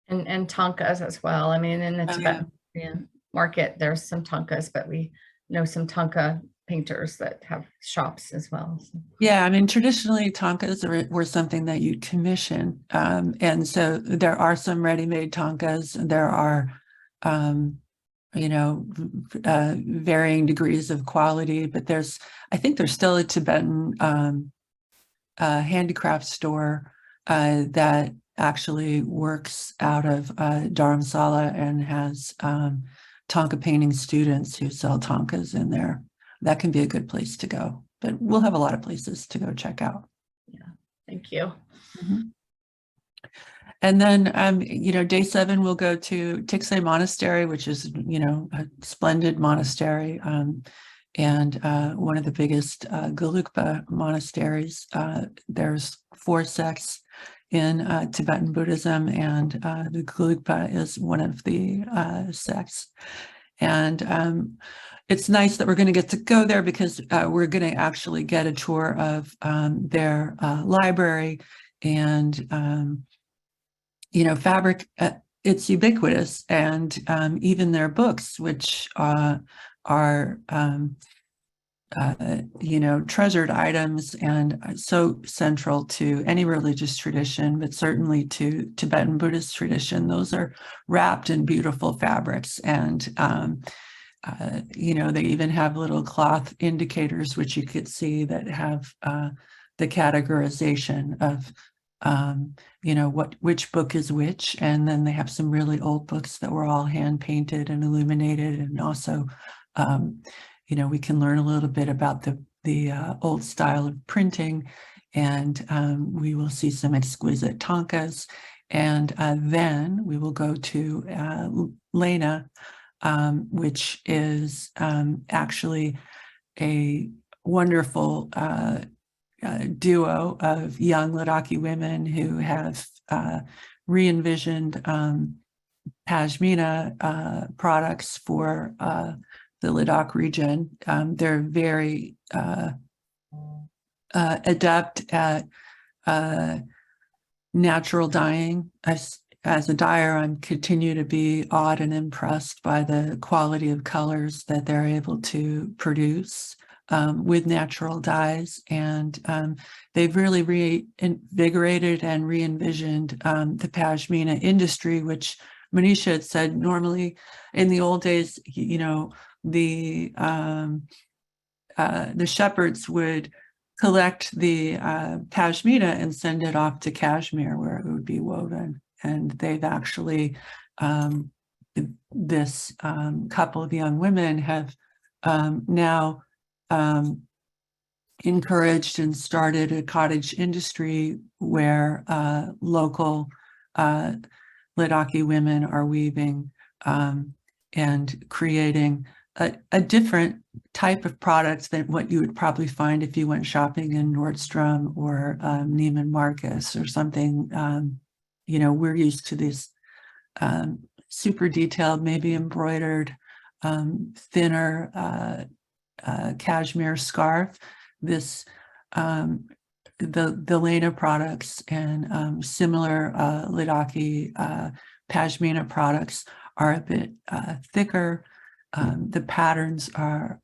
A: And tankas as well. I mean, in the Tibetan market, there's some tankas, but we know some tanka painters that have shops as well. So.
C: Yeah, I mean, traditionally tankas were something that you commission. And so there are some ready-made tankas. There are varying degrees of quality, but I think there's still a Tibetan handicraft store that actually works out of Dharamsala and has tanka painting students who sell tankas in there. That can be a good place to go, but we'll have a lot of places to go check out.
A: Yeah, thank you.
C: Mm-hmm. And then, day 7, we'll go to Textile Monastery, which is, a splendid monastery and one of the biggest Gelugpa monasteries. There's 4 sects in Tibetan Buddhism, and the Gelugpa is one of the sects. And it's nice that we're going to get to go there, because we're going to actually get a tour of their library. And fabric, it's ubiquitous, and even their books, which are treasured items and so central to any religious tradition, but certainly to Tibetan Buddhist tradition. Those are wrapped in beautiful fabrics, and they even have little cloth indicators, which you could see, that have the categorization of which book is which. And then they have some really old books that were all hand painted and illuminated, and also we can learn a little bit about the old style of printing, and we will see some exquisite tankas. And then we will go to Lena, which is actually wonderful duo of young Ladakhi women who have re-envisioned pashmina products for the Ladakh region. They're very adept at natural dyeing. As a dyer, I continue to be awed and impressed by the quality of colors that they're able to produce with natural dyes. And they've really reinvigorated and re-envisioned the pashmina industry, which Manisha had said normally in the old days, you know, the shepherds would collect the pashmina and send it off to Kashmir where it would be woven. And they've actually, this couple of young women have now encouraged and started a cottage industry where local Ladakhi women are weaving and creating a different type of product than what you would probably find if you went shopping in Nordstrom or Neiman Marcus or something. You know, we're used to this super detailed, maybe embroidered, thinner cashmere scarf. This the Lena products and similar Ladakhi pashmina products are a bit thicker. The patterns are,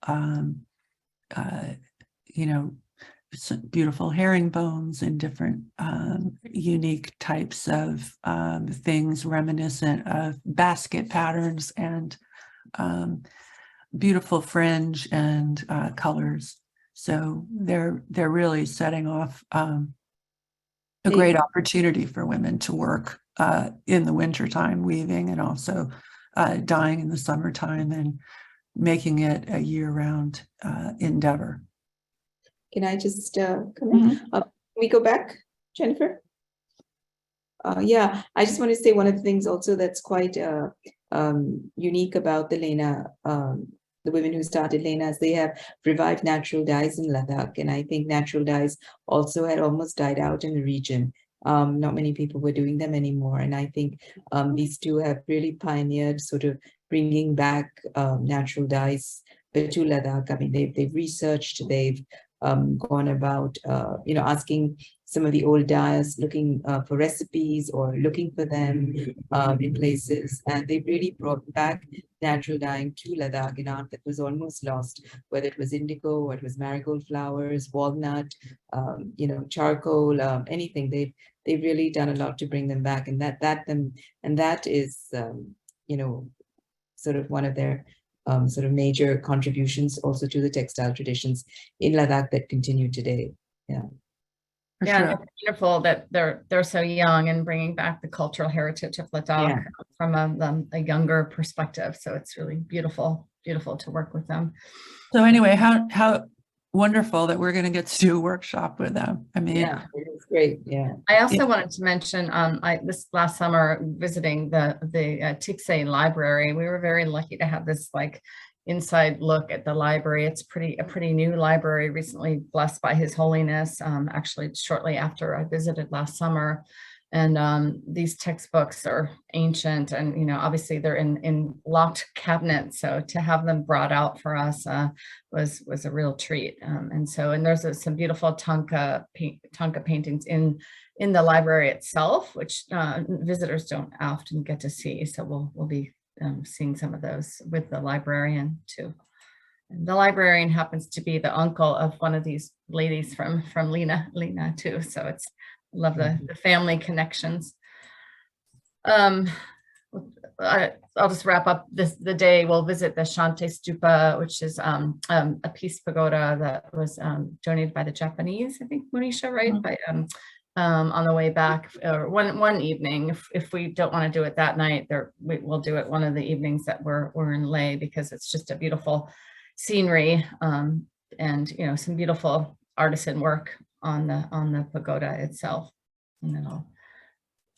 C: you know, some beautiful herringbones and different unique types of things reminiscent of basket patterns and beautiful fringe and colors. So they're really setting off a great opportunity for women to work in the wintertime weaving and also dyeing in the summertime and making it a year-round endeavor.
B: Can I just come in? Can we go back, Jennifer? Yeah, I just want to say one of the things also that's quite unique about the Lena, the women who started Lena, is they have revived natural dyes in Ladakh. And I think natural dyes also had almost died out in the region. Not many people were doing them anymore. And I think these two have really pioneered sort of bringing back natural dyes to Ladakh. I mean, they've researched, they've gone about, you know, asking some of the old dyers, looking for recipes or looking for them in places. And they really brought back natural dyeing to Ladakh, an art that was almost lost, whether it was indigo or it was marigold flowers, walnut, you know, charcoal, anything. They've really done a lot to bring them back. And that is, you know, sort of one of their sort of major contributions also to the textile traditions in Ladakh that continue today. Yeah.
A: Yeah, sure. It's beautiful that they're so young and bringing back the cultural heritage of Ladakh from a younger perspective. So it's really beautiful to work with them.
C: So anyway, how wonderful that we're going to get to do a workshop with them. I mean,
B: yeah, it's great. Yeah.
A: I also wanted to mention, this last summer visiting the Textile library, we were very lucky to have this like inside look at the library. It's a pretty new library, recently blessed by His Holiness, actually shortly after I visited last summer. And these textbooks are ancient and, you know, obviously they're in locked cabinets. So to have them brought out for us was a real treat. And there's some beautiful Tanka paintings in the library itself, which visitors don't often get to see. So we'll be seeing some of those with the librarian too. And the librarian happens to be the uncle of one of these ladies from Lena too. So it's love the family connections. I'll just wrap up the day. We'll visit the Shanti Stupa, which is a peace pagoda that was donated by the Japanese, I think, Manisha, right? By on the way back, or one evening. If we don't want to do it that night, we'll do it one of the evenings that we're in Leh, because it's just a beautiful scenery and, you know, some beautiful artisan work on the pagoda itself. And then I'll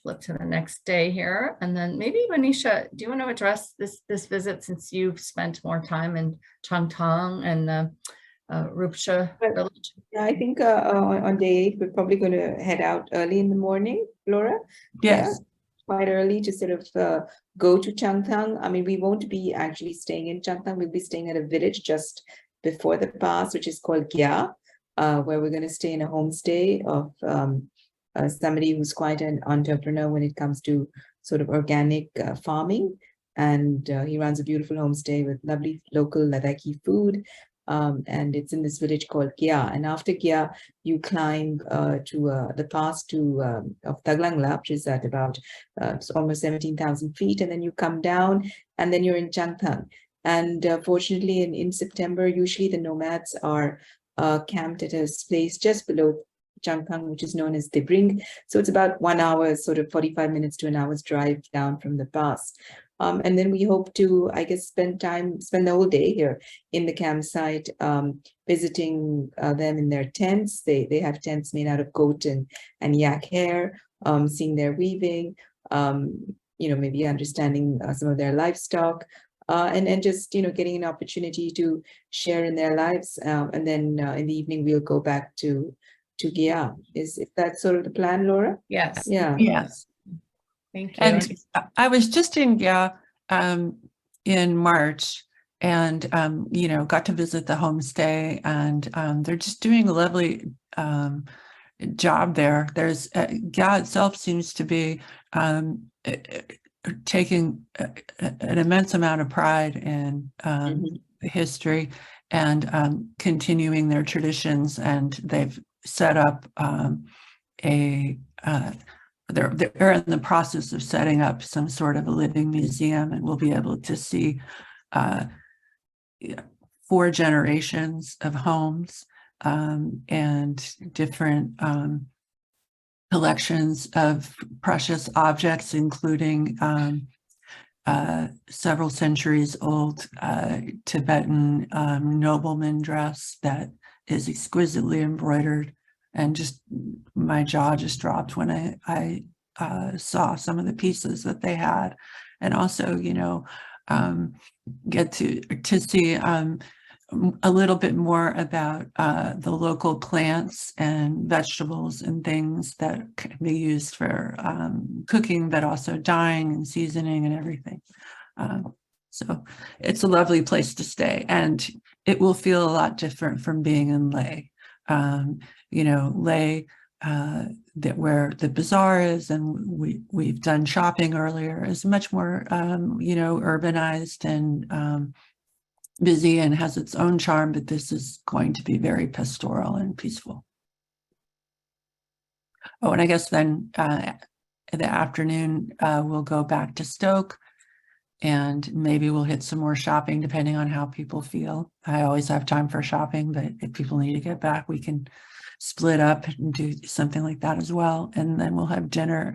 A: flip to the next day here. And then maybe Manisha, do you want to address this visit, since you've spent more time in Changtang and Rupsha
B: But-
A: village.
B: Yeah, I think on day 8, we're probably going to head out early in the morning, Laura.
C: Yes.
B: Quite early to sort of go to Changthang. I mean, we won't be actually staying in Changthang. We'll be staying at a village just before the pass, which is called Gya, where we're going to stay in a homestay of somebody who's quite an entrepreneur when it comes to sort of organic farming. And he runs a beautiful homestay with lovely local Ladakhi food. And it's in this village called Gya. And after Gya, you climb to the pass of Taglangla, which is at about almost 17,000 feet. And then you come down, and then you're in Changthang. And fortunately, in September, usually the nomads are camped at a place just below Changthang, which is known as Dibring. So it's about 1 hour, sort of 45 minutes to an hour's drive down from the pass. And then we hope to, I guess, spend the whole day here in the campsite, visiting them in their tents. They have tents made out of goat and yak hair, seeing their weaving, maybe understanding some of their livestock, and just, getting an opportunity to share in their lives. And then in the evening, we'll go back to Gya. Is that sort of the plan, Laura?
A: Yes.
B: Yeah.
C: Yes.
A: Thank you.
C: And I was just in Gya in March, and got to visit the homestay, and they're just doing a lovely job there. There's Gya itself seems to be taking an immense amount of pride in history and continuing their traditions, and they've set up they're in the process of setting up some sort of a living museum, and we'll be able to see 4 generations of homes and different collections of precious objects, including several centuries old Tibetan nobleman dress that is exquisitely embroidered. And just my jaw just dropped when I saw some of the pieces that they had, and also, get to see a little bit more about the local plants and vegetables and things that can be used for cooking, but also dyeing and seasoning and everything. So it's a lovely place to stay, and it will feel a lot different from being in Leh. Leh, that where the bazaar is, and we've done shopping earlier, is much more urbanized and busy and has its own charm, but this is going to be very pastoral and peaceful. Oh, and I guess then in the afternoon we'll go back to Stoke, and maybe we'll hit some more shopping depending on how people feel. I always have time for shopping, but if people need to get back, we can split up and do something like that as well. And then we'll have dinner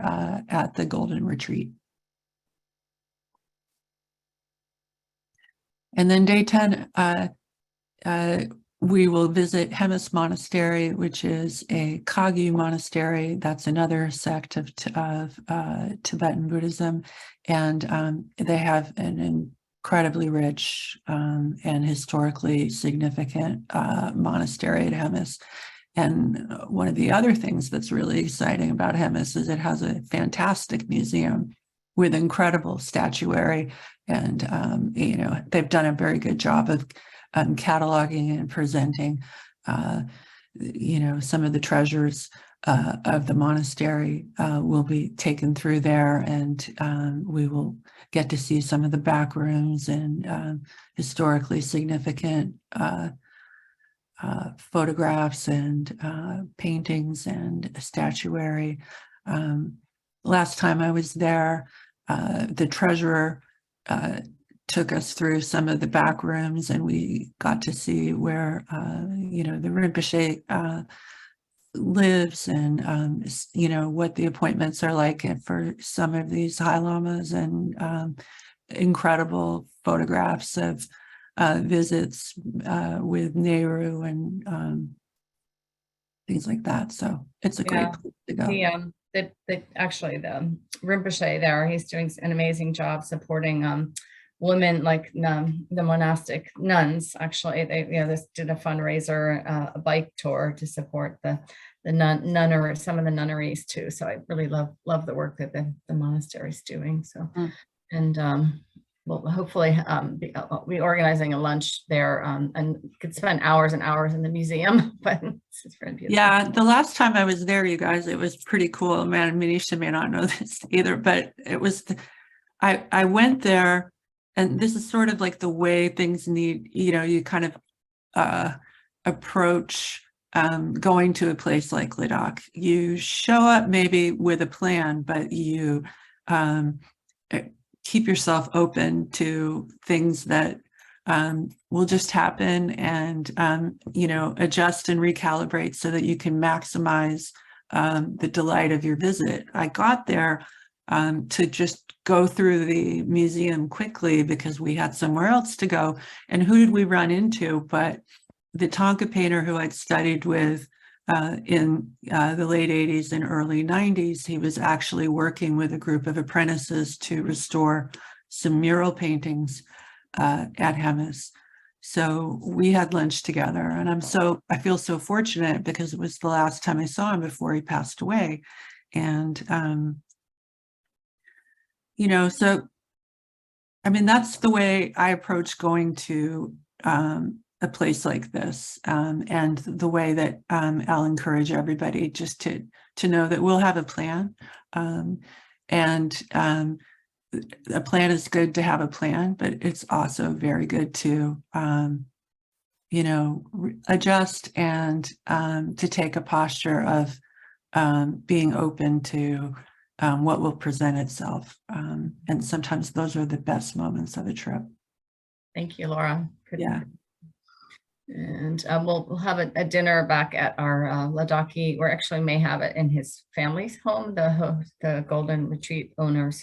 C: at the Golden Retreat. And then day 10, we will visit Hemis Monastery, which is a Kagyu monastery. That's another sect of Tibetan Buddhism. And they have an incredibly rich and historically significant monastery at Hemis. And one of the other things that's really exciting about Hemis is it has a fantastic museum with incredible statuary. And, they've done a very good job of cataloging and presenting, some of the treasures of the monastery will be taken through there, and we will get to see some of the back rooms and historically significant photographs and paintings and statuary. Last time I was there, the treasurer took us through some of the back rooms, and we got to see where, the Rinpoche lives, and, what the appointments are like for some of these High Lamas, and incredible photographs of visits with Nehru and things like that. So it's a great place to go.
A: Actually the Rinpoche there, he's doing an amazing job supporting women, like the monastic nuns, actually, they, this did a fundraiser, a bike tour to support the nunnery, some of the nunneries too. So I really love the work that the monastery is doing. So, and we'll hopefully be organizing a lunch there, and could spend hours and hours in the museum. But it's very beautiful.
C: Yeah, the last time I was there, you guys, it was pretty cool. Man, Manisha may not know this either, but it was, I went there, and this is sort of like the way things need, you kind of approach going to a place like Ladakh. You show up maybe with a plan, but you keep yourself open to things that will just happen, and adjust and recalibrate so that you can maximize the delight of your visit. I got there to just go through the museum quickly because we had somewhere else to go. And who did we run into but the Tonka painter who I'd studied with in the late 80s and early 90s. He was actually working with a group of apprentices to restore some mural paintings at Hemis. So we had lunch together, and I feel so fortunate because it was the last time I saw him before he passed away. And, so, I mean, that's the way I approach going to a place like this, and the way that I'll encourage everybody just to know that we'll have a plan, and a plan is good to have a plan, but it's also very good to adjust and to take a posture of being open to what will present itself, and sometimes those are the best moments of a trip.
A: Thank you, Laura.
C: Yeah.
A: And we'll have a dinner back at our Ladakhi, or actually may have it in his family's home, the Golden Retreat owner's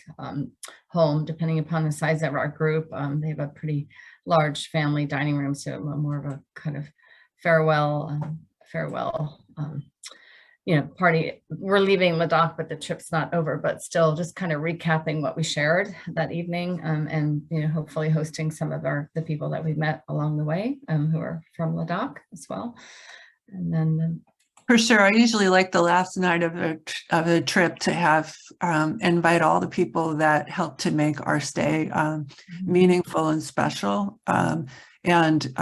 A: home, depending upon the size of our group. They have a pretty large family dining room, so more of a kind of farewell party. We're leaving Ladakh, but the trip's not over, but still just kind of recapping what we shared that evening, and hopefully hosting some of the people that we met along the way, who are from Ladakh as well. And then
C: for sure, I usually like the last night of a trip to have invite all the people that helped to make our stay meaningful and special, and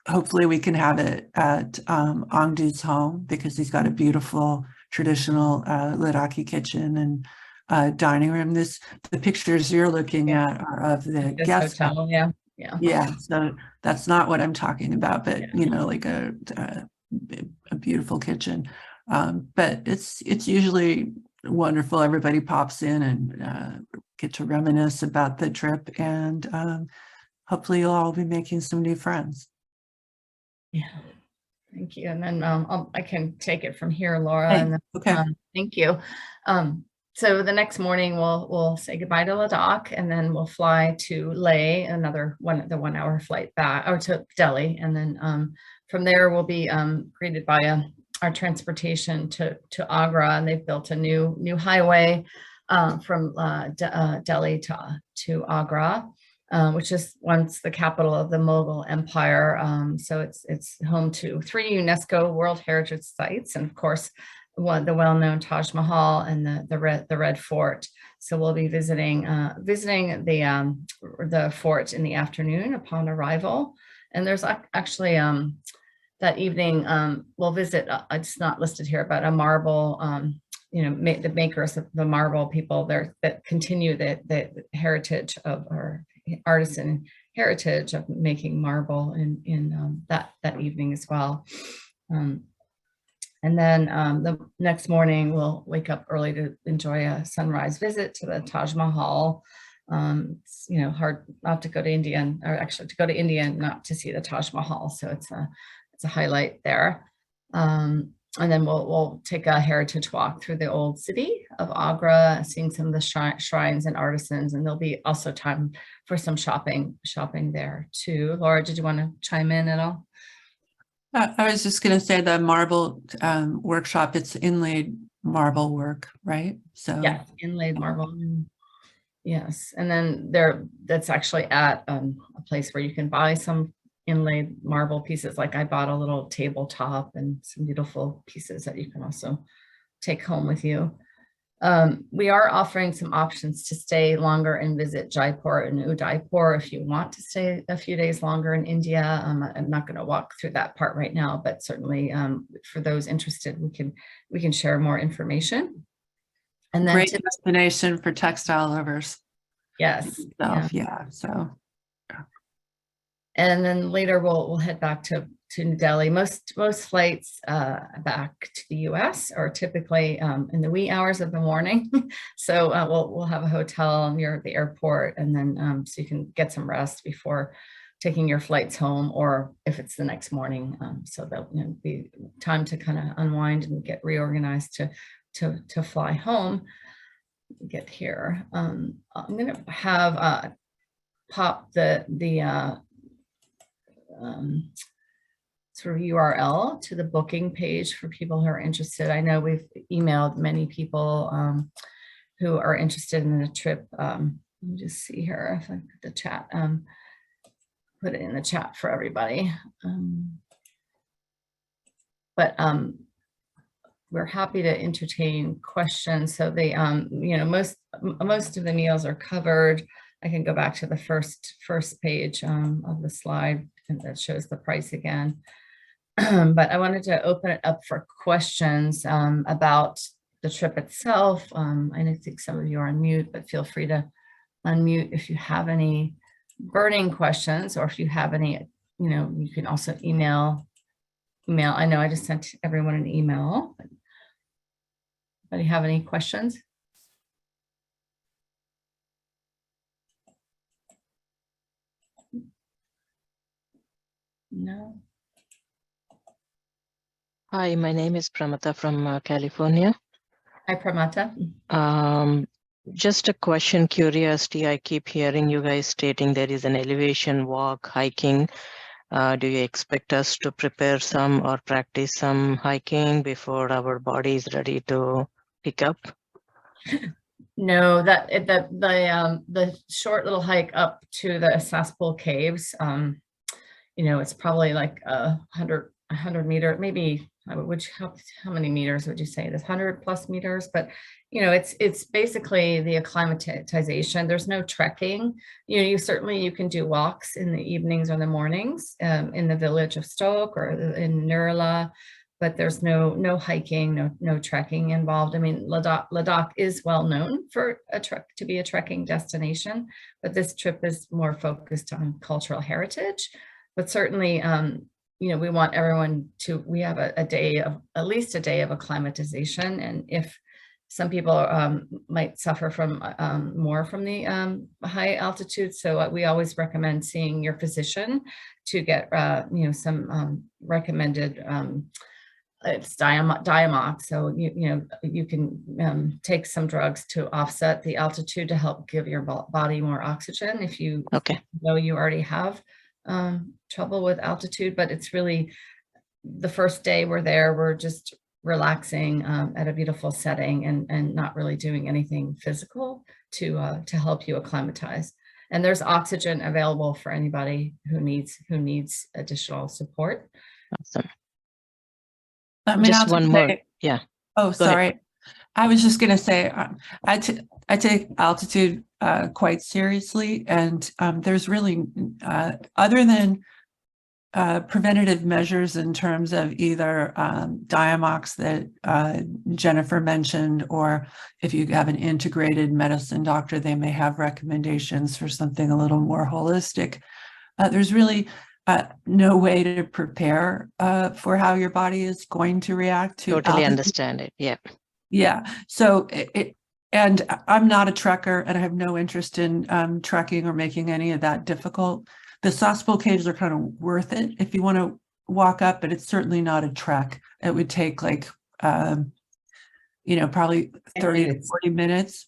C: hopefully we can have it at Angdu's home, because he's got a beautiful traditional Ladakhi kitchen and dining room. The pictures you're looking at are of the guest
A: hotel. Yeah.
C: So that's not what I'm talking about, but like a beautiful kitchen. But it's usually wonderful. Everybody pops in and get to reminisce about the trip, and hopefully you'll all be making some new friends.
A: Yeah, thank you. And then I can take it from here, Laura.
C: Hey,
A: and then,
C: okay.
A: Thank you. So the next morning we'll say goodbye to Ladakh, and then we'll fly to Leh, the 1 hour flight back, or to Delhi, and then from there we'll be greeted by our transportation to Agra, and they've built a new highway from Delhi to Agra. Which is once the capital of the Mughal Empire. So it's home to 3 UNESCO World Heritage Sites, and of course, the well-known Taj Mahal and the Red Fort. So we'll be visiting the fort in the afternoon upon arrival. And there's actually that evening we'll visit. It's not listed here, but a marble. The makers of the marble people there that continue the heritage of our artisan heritage of making marble in that evening as well. And then the next morning we'll wake up early to enjoy a sunrise visit to the Taj Mahal. It's hard not to go to India, or actually to go to India and not to see the Taj Mahal. So it's a highlight there. And then we'll take a heritage walk through the old city of Agra, seeing some of the shrines and artisans, and there'll be also time for some shopping there too. Laura, did you want to chime in at all?
C: I was just going to say the marble workshop, it's inlaid marble work, right? So
A: yes, inlaid marble. Yes, and then that's actually at a place where you can buy some inlaid marble pieces. Like I bought a little tabletop and some beautiful pieces that you can also take home with you. We are offering some options to stay longer and visit Jaipur and Udaipur if you want to stay a few days longer in India. I'm not going to walk through that part right now, but certainly for those interested, we can share more information. And then
C: Great destination for textile lovers.
A: Yes.
C: Yeah. So.
A: And then later we'll head back to New Delhi. Most flights back to the US are typically in the wee hours of the morning. So we'll have a hotel near the airport, and then so you can get some rest before taking your flights home, or if it's the next morning, so there'll be time to kind of unwind and get reorganized to fly home. Get here. I'm going to have pop the sort of URL to the booking page for people who are interested. I know we've emailed many people who are interested in the trip. Let me just see here if I put the chat, put it in the chat for everybody. But we're happy to entertain questions. So they, most of the meals are covered. I can go back to the first page of the slide, and that shows the price again. But I wanted to open it up for questions about the trip itself. I think some of you are on mute, but feel free to unmute if you have any burning questions, or if you have any, you can also email. I know I just sent everyone an email. Anybody have any questions? No.
D: Hi, my name is Pramata from California.
A: Hi, Pramata.
D: Just a question, curiosity. I keep hearing you guys stating there is an elevation walk, hiking. Do you expect us to prepare some or practice some hiking before our body is ready to pick up?
A: No, the short little hike up to the Saspool Caves, it's probably like 100 meter, maybe. How many meters would you say? There's 100+ meters, but it's basically the acclimatization. There's no trekking. You can do walks in the evenings or the mornings in the village of Stoke or in Nurla, but there's no hiking, no trekking involved. I mean, Ladakh is well known for to be a trekking destination, but this trip is more focused on cultural heritage. But certainly, we want everyone we have at least a day of acclimatization. And if some people might suffer from more from the high altitude, so we always recommend seeing your physician to get some recommended it's Diamox. So you can take some drugs to offset the altitude to help give your body more oxygen if you know you already have trouble with altitude. But it's really the first day we're just relaxing at a beautiful setting and not really doing anything physical to help you acclimatize. And there's oxygen available for anybody who needs additional support.
D: Awesome.
C: Just
D: one more. Yeah.
C: Oh, sorry. I was just going to say, I take altitude quite seriously, and there's really, other than preventative measures in terms of either Diamox that Jennifer mentioned, or if you have an integrated medicine doctor, they may have recommendations for something a little more holistic. There's really no way to prepare for how your body is going to react to
D: Totally
C: altitude.
D: Understand it. Yeah.
C: Yeah. So and I'm not a trekker, and I have no interest in trekking or making any of that difficult. The Saspool Caves are kind of worth it if you want to walk up, but it's certainly not a trek. It would take like, probably 30 to 40 minutes.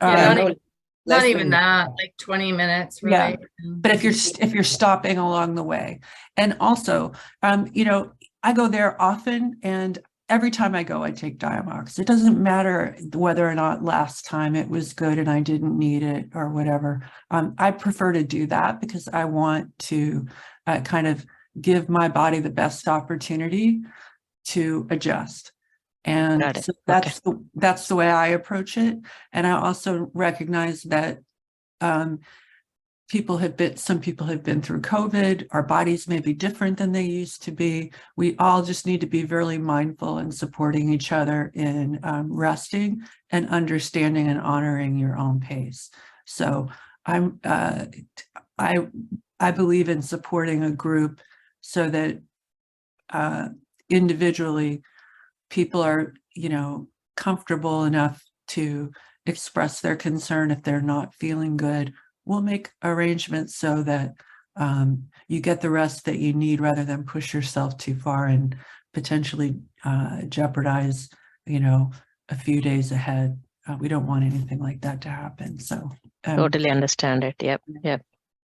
A: Not even that, like 20 minutes, really.
C: Yeah. But if you're stopping along the way, and also, I go there often, and every time I go, I take Diamox. It doesn't matter whether or not last time it was good and I didn't need it or whatever. I prefer to do that because I want to kind of give my body the best opportunity to adjust. And so that's the way I approach it. And I also recognize that some people have been through COVID. Our bodies may be different than they used to be. We all just need to be really mindful and supporting each other in resting and understanding and honoring your own pace. So I believe in supporting a group so that individually people are, comfortable enough to express their concern if they're not feeling good. We'll make arrangements so that you get the rest that you need rather than push yourself too far and potentially jeopardize, a few days ahead. We don't want anything like that to happen. So
D: totally understand it. Yep.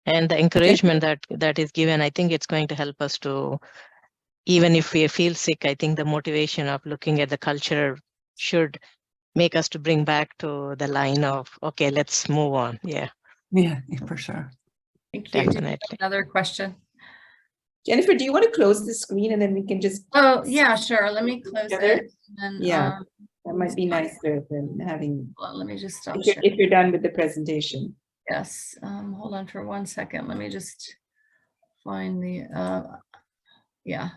D: And the encouragement that is given, I think it's going to help us to, even if we feel sick, I think the motivation of looking at the culture should make us to bring back to the line of, okay, let's move on. Yeah,
C: for sure.
A: Thank you.
D: Definitely.
A: Another question.
B: Jennifer, do you want to close the screen and then we can just...
A: Oh, yeah, sure. Let me close it. And,
B: yeah, that might be nicer than having...
A: Well, let me just stop
B: if you're done with the presentation.
A: Yes. Hold on for 1 second. Let me just find the... yeah.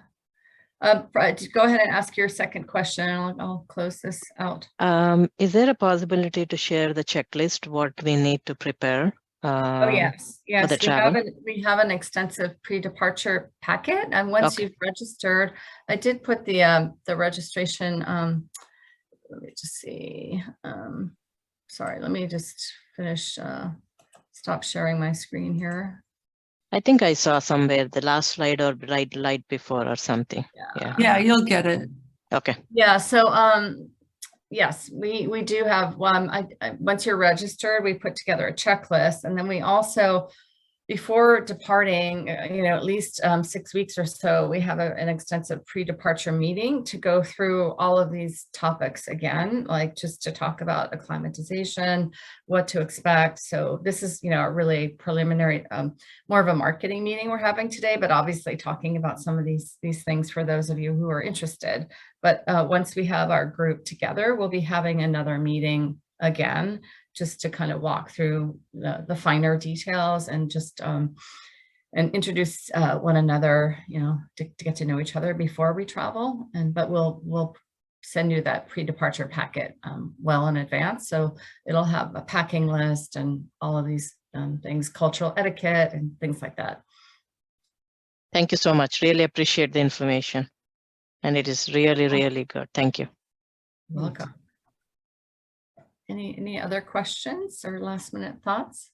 A: Go ahead and ask your second question and I'll close this out.
D: Is there a possibility to share the checklist, what we need to prepare?
A: Oh, yes. We have an extensive pre-departure packet. And once you've registered, I did put the registration, let me just see. Sorry, let me just finish, stop sharing my screen here.
D: I think I saw somewhere the last slide or right before or something.
C: Yeah, you'll get it.
D: Okay.
A: Yeah. So, yes, we do have one. Once you're registered, we put together a checklist, and then we also, before departing, at least 6 weeks or so, we have an extensive pre-departure meeting to go through all of these topics again, like just to talk about acclimatization, what to expect. So this is, a really preliminary, more of a marketing meeting we're having today, but obviously talking about some of these things for those of you who are interested. But once we have our group together, we'll be having another meeting again, just to kind of walk through the finer details and just and introduce one another, to get to know each other before we travel. But we'll send you that pre-departure packet well in advance. So it'll have a packing list and all of these things, cultural etiquette and things like that.
D: Thank you so much. Really appreciate the information. And it is really, really good. Thank you.
A: You're welcome. Any other questions or last minute thoughts?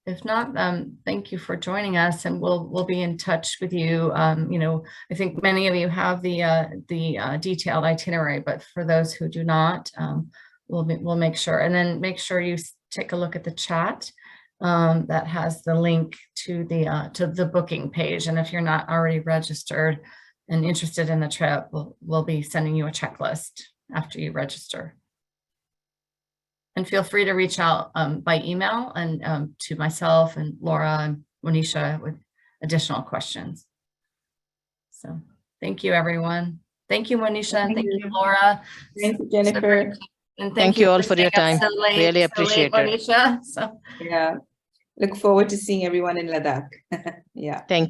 A: If not, thank you for joining us, and we'll be in touch with you. I think many of you have the detailed itinerary, but for those who do not, we'll make sure. And then make sure you take a look at the chat that has the link to the booking page. And if you're not already registered and interested in the trip, we'll be sending you a checklist after you register. And feel free to reach out by email and to myself and Laura and Monisha with additional questions. So thank you, everyone. Thank you, Monisha, and thank you, Laura.
B: Thank you, Jennifer.
A: And
D: thank you all for your time. Really appreciate it.
A: Monisha. So
B: yeah, look forward to seeing everyone in Ladakh. Yeah.
D: Thank you.